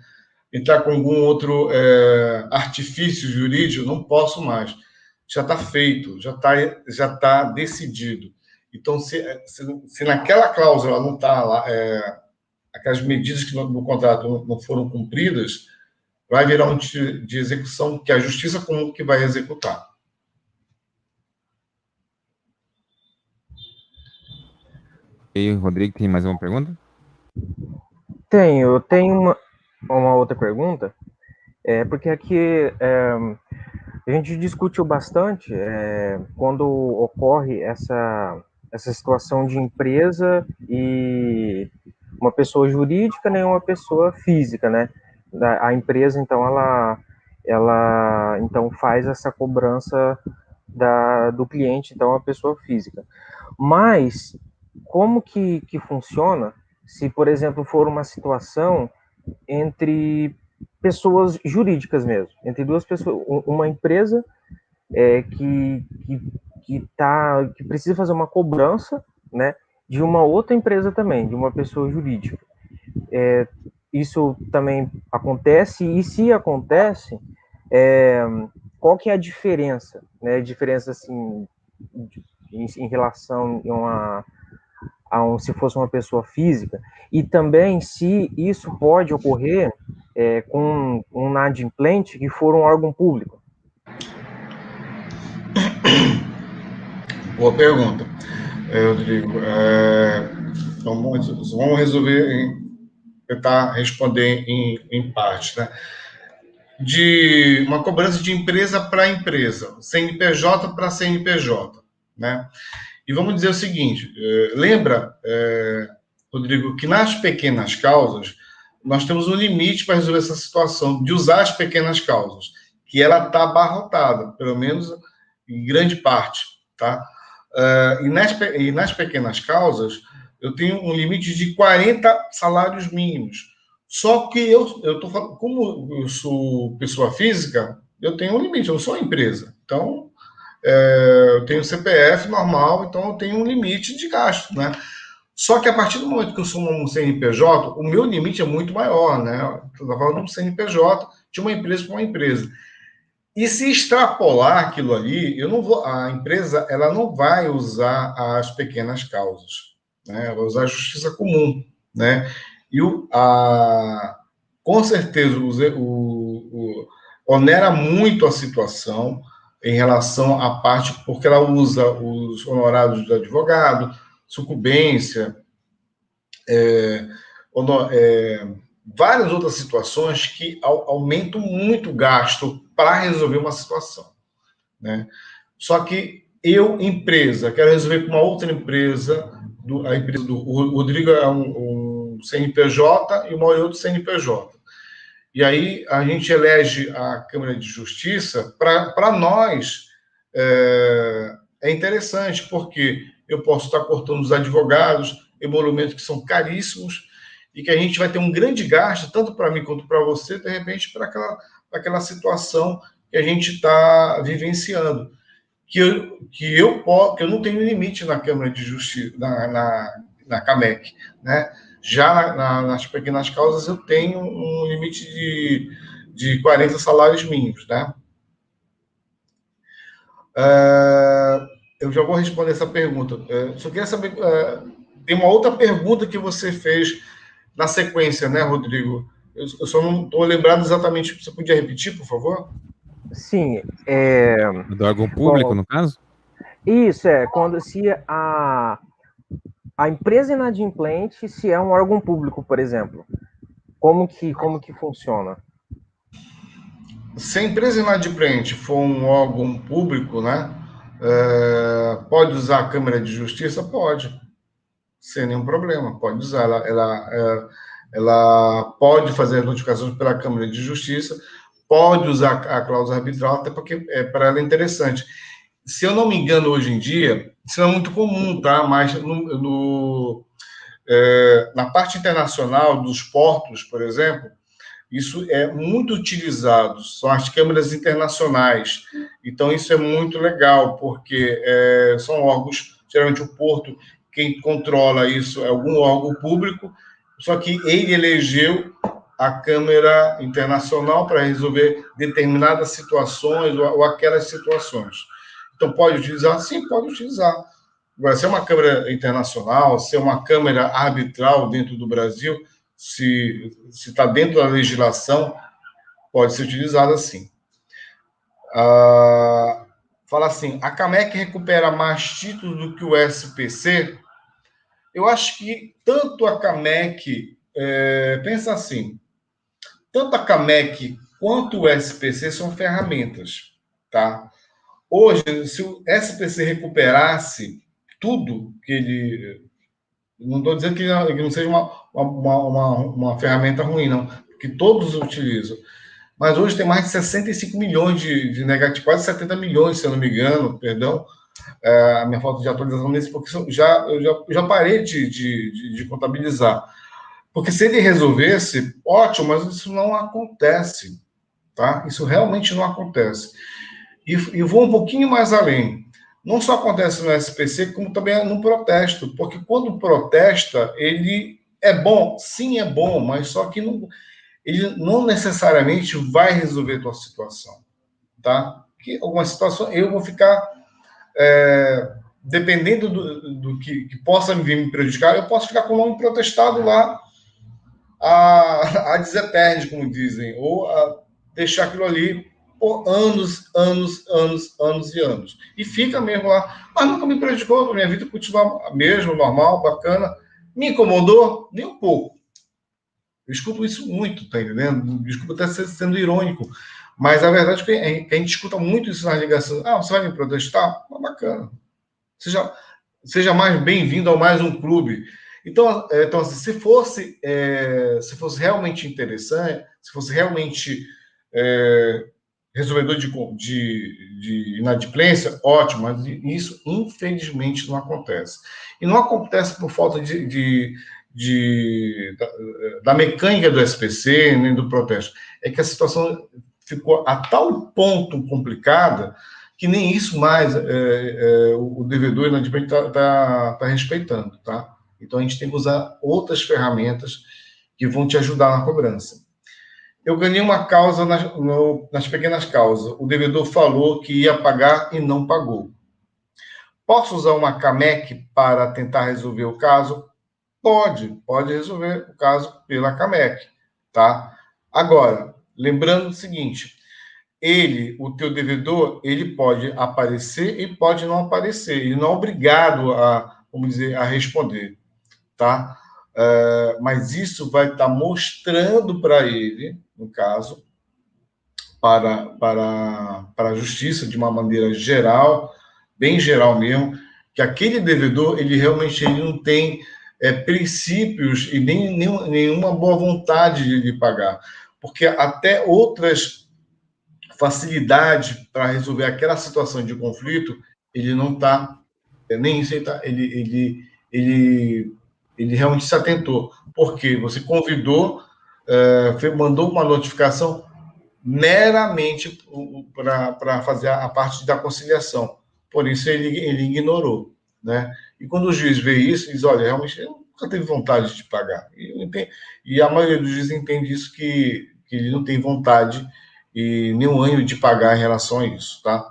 entrar com algum outro artifício jurídico, não posso mais. Já está feito, já tá decidido. Então, se naquela cláusula não está lá, aquelas medidas que no contrato não foram cumpridas, vai virar um de execução que é a justiça comum que vai executar. E Rodrigo, tem mais uma pergunta? Eu tenho uma outra pergunta, porque aqui a gente discutiu bastante quando ocorre essa situação de empresa e uma pessoa jurídica nem uma pessoa física, né? A empresa, então, ela então faz essa cobrança do cliente, então, a pessoa física. Mas como que funciona se, por exemplo, for uma situação entre pessoas jurídicas mesmo, entre duas pessoas, uma empresa que precisa fazer uma cobrança, né, de uma outra empresa também, de uma pessoa jurídica. Isso também acontece, e se acontece, qual que é a diferença, né, diferença assim, em relação se fosse uma pessoa física, e também se isso pode ocorrer com um inadimplente que for um órgão público. Boa pergunta, Rodrigo. Vamos resolver, tentar responder em parte, né? De uma cobrança de empresa para empresa, CNPJ para CNPJ, né? E vamos dizer o seguinte, lembra, Rodrigo, que nas pequenas causas, nós temos um limite para resolver essa situação, de usar as pequenas causas, que ela está abarrotada, pelo menos em grande parte, tá? E nas pequenas causas, eu tenho um limite de 40 salários mínimos. Só que eu estou falando, como eu sou pessoa física, eu tenho um limite, eu não sou uma empresa. Então, eu tenho CPF normal, então eu tenho um limite de gasto, né? Só que a partir do momento que eu sou um CNPJ, o meu limite é muito maior, né? Eu estou falando de um CNPJ, de uma empresa para uma empresa. E se extrapolar aquilo ali, a empresa ela não vai usar as pequenas causas, né? Ela vai usar a justiça comum, né? E com certeza onera muito a situação em relação à parte, porque ela usa os honorários do advogado, sucumbência, várias outras situações que aumentam muito o gasto para resolver uma situação, né? Só que eu, empresa, quero resolver com uma outra empresa, a empresa do Rodrigo é um CNPJ e o Mauro é outro CNPJ. E aí a gente elege a Câmara de Justiça, para nós é interessante, porque eu posso estar cortando os advogados, emolumentos que são caríssimos, e que a gente vai ter um grande gasto, tanto para mim quanto para você, de repente, para aquela situação que a gente está vivenciando. Que eu não tenho limite na Câmara de Justiça, na CAMEC, né? Já nas pequenas causas eu tenho um limite de 40 salários mínimos, né? Eu já vou responder essa pergunta. Só queria saber, tem uma outra pergunta que você fez na sequência, né, Rodrigo? Eu só não estou lembrado exatamente. Você podia repetir, por favor? Sim, Do órgão público, no caso? isso quando se a empresa inadimplente, se é um órgão público, por exemplo, como que funciona? Se a empresa inadimplente for um órgão público, né, pode usar a Câmara de Justiça? Pode, sem nenhum problema, pode usar. Ela pode fazer notificações pela Câmara de Justiça, pode usar a cláusula arbitral, até porque para ela é interessante. Se eu não me engano, hoje em dia, isso não é muito comum, tá? Mas na parte internacional dos portos, por exemplo, isso é muito utilizado, são as câmaras internacionais. Então, isso é muito legal, porque são órgãos, geralmente o porto, quem controla isso é algum órgão público, só que ele elegeu a Câmara Internacional para resolver determinadas situações ou aquelas situações. Então, pode utilizar? Sim, pode utilizar. Agora, se é uma Câmara Internacional, se é uma Câmara Arbitral dentro do Brasil, se está dentro da legislação, pode ser utilizado assim. Fala assim, a CAMEC recupera mais títulos do que o SPC? Eu acho que tanto a CAMEC, pensa assim, tanto a CAMEC quanto o SPC são ferramentas, tá? Hoje, se o SPC recuperasse tudo que ele... Não estou dizendo que não seja uma ferramenta ruim, não, porque todos utilizam. Mas hoje tem mais de 65 milhões de negativos, quase 70 milhões, se eu não me engano, perdão, a minha falta de atualização nesse, porque eu já parei de contabilizar. Porque se ele resolvesse, ótimo, mas isso não acontece, tá? Isso realmente não acontece. E vou um pouquinho mais além. Não só acontece no SPC, como também no protesto, porque quando protesta, ele é bom, sim, é bom, mas só que ele não necessariamente vai resolver a tua situação, tá? Porque algumas situações eu vou ficar, dependendo do que possa me prejudicar, eu posso ficar com o nome protestado lá a dizer como dizem, ou a deixar aquilo ali por anos, anos, anos, anos e anos. E fica mesmo lá. Mas nunca me prejudicou, a minha vida continua a mesma, normal, bacana. Me incomodou? Nem um pouco. Eu escuto isso muito, tá entendendo? Desculpa até sendo irônico. Mas a verdade é que a gente escuta muito isso nas ligações. Ah, você vai me protestar? Bacana. Seja mais bem-vindo a mais um clube. Então assim, se fosse realmente interessante, se fosse realmente resolvedor de inadimplência, ótimo, mas isso, infelizmente, não acontece. E não acontece por falta da mecânica do SPC, nem do protesto. É que a situação ficou a tal ponto complicada que nem isso mais o devedor inadimplente está respeitando, tá? Então, a gente tem que usar outras ferramentas que vão te ajudar na cobrança. Eu ganhei uma causa nas pequenas causas. O devedor falou que ia pagar e não pagou. Posso usar uma CAMEC para tentar resolver o caso? Pode resolver o caso pela CAMEC, tá? Agora, lembrando o seguinte, o teu devedor, ele pode aparecer e pode não aparecer. Ele não é obrigado a responder, tá? Mas isso vai estar mostrando para ele, no caso, para a justiça, de uma maneira geral, bem geral mesmo, que aquele devedor, ele realmente não tem princípios e nenhuma boa vontade de pagar. Porque até outras facilidades para resolver aquela situação de conflito, ele não está, nem isso ele realmente se atentou. Porque você convidou, mandou uma notificação meramente para fazer a parte da conciliação. Por isso ele ignorou, né? E quando o juiz vê isso, diz, olha, realmente ele nunca teve vontade de pagar. E a maioria dos juízes entende isso, que ele não tem vontade e nenhum ânimo de pagar em relação a isso, tá?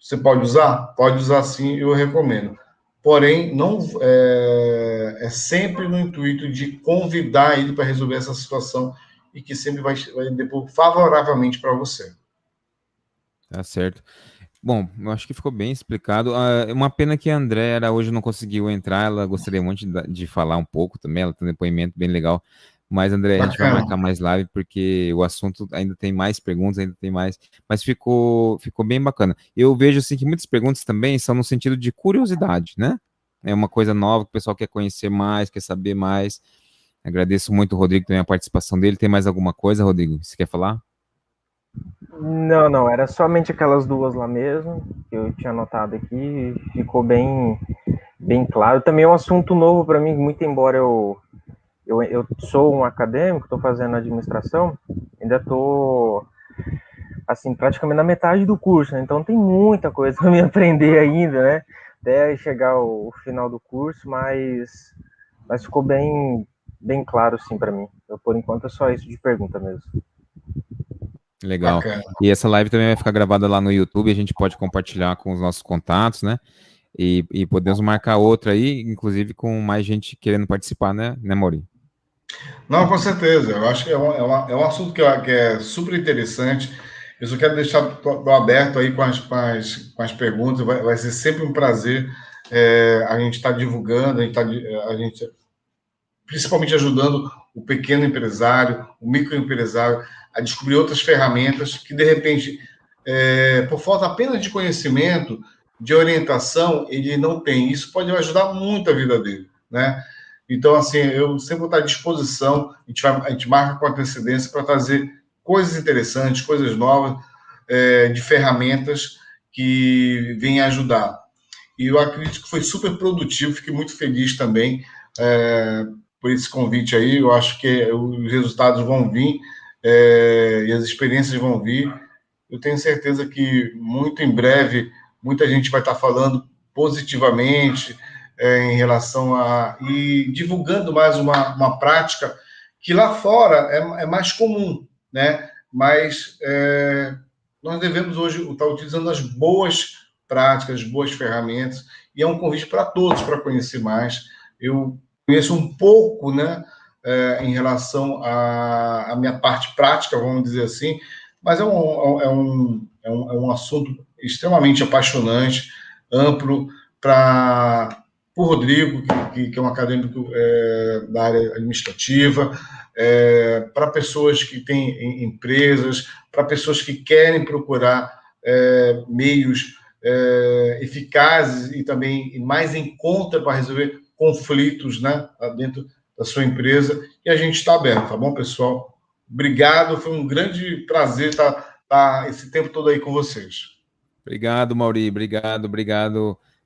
Você pode usar? Pode usar sim, eu recomendo. porém, não é sempre no intuito de convidar ele para resolver essa situação e que sempre vai depor favoravelmente para você. Tá certo. Bom, eu acho que ficou bem explicado. Uma pena que a Andrea hoje não conseguiu entrar, ela gostaria muito de falar um pouco também, ela tem um depoimento bem legal. Mas, André, a gente vai Bacana. marcar mais live, porque o assunto ainda tem mais perguntas, ainda tem mais. Mas ficou bem bacana. Eu vejo, assim, que muitas perguntas também são no sentido de curiosidade, né? É uma coisa nova que o pessoal quer conhecer mais, quer saber mais. Agradeço muito o Rodrigo também a participação dele. Tem mais alguma coisa, Rodrigo? Você quer falar? Não, era somente aquelas duas lá mesmo, que eu tinha anotado aqui, ficou bem claro. Também é um assunto novo para mim, muito embora eu sou um acadêmico, estou fazendo administração, ainda estou, assim, praticamente na metade do curso, né? Então tem muita coisa para me aprender ainda, né? Até chegar o final do curso, mas ficou bem claro, sim, para mim. Por enquanto é só isso de pergunta mesmo. Legal. Bacana. E essa live também vai ficar gravada lá no YouTube, a gente pode compartilhar com os nossos contatos, né? E podemos marcar outra aí, inclusive com mais gente querendo participar, né, Maurinho? Não, com certeza. Eu acho que é um assunto que é super interessante. Eu só quero deixar aberto aí com as perguntas. Vai ser sempre um prazer a gente estar divulgando, a gente principalmente ajudando o pequeno empresário, o microempresário a descobrir outras ferramentas que, de repente, por falta apenas de conhecimento, de orientação, ele não tem. Isso pode ajudar muito a vida dele, né? Então, assim, eu sempre vou estar à disposição, a gente marca com antecedência para trazer coisas interessantes, coisas novas, de ferramentas que venham ajudar. E eu acredito que foi super produtivo, fiquei muito feliz também por esse convite aí. Eu acho que os resultados vão vir e as experiências vão vir. Eu tenho certeza que muito em breve muita gente vai estar falando positivamente em relação e divulgando mais uma prática que lá fora é mais comum, né? Mas nós devemos hoje estar utilizando as boas práticas, as boas ferramentas, e é um convite para todos para conhecer mais. Eu conheço um pouco, né, em relação à minha parte prática, vamos dizer assim, mas é um assunto extremamente apaixonante, amplo, para o Rodrigo, que é um acadêmico da área administrativa, para pessoas que têm empresas, para pessoas que querem procurar meios eficazes e também mais em conta para resolver conflitos, né, dentro da sua empresa. E a gente está aberto, tá bom, pessoal? Obrigado, foi um grande prazer estar esse tempo todo aí com vocês. Obrigado, Mauri, obrigado,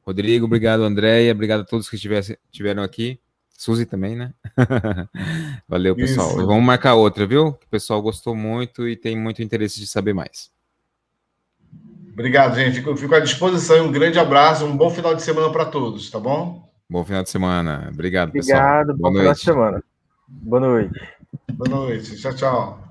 Rodrigo, obrigado, Andréia, obrigado a todos que estiveram aqui. Suzy também, né? Valeu, pessoal. Isso. Vamos marcar outra, viu? O pessoal gostou muito e tem muito interesse de saber mais. Obrigado, gente. Fico à disposição. Um grande abraço, um bom final de semana para todos, tá bom? Bom final de semana. Obrigado, pessoal. Obrigado, Boa bom final de noite. semana. Boa noite. Boa noite. Tchau, tchau.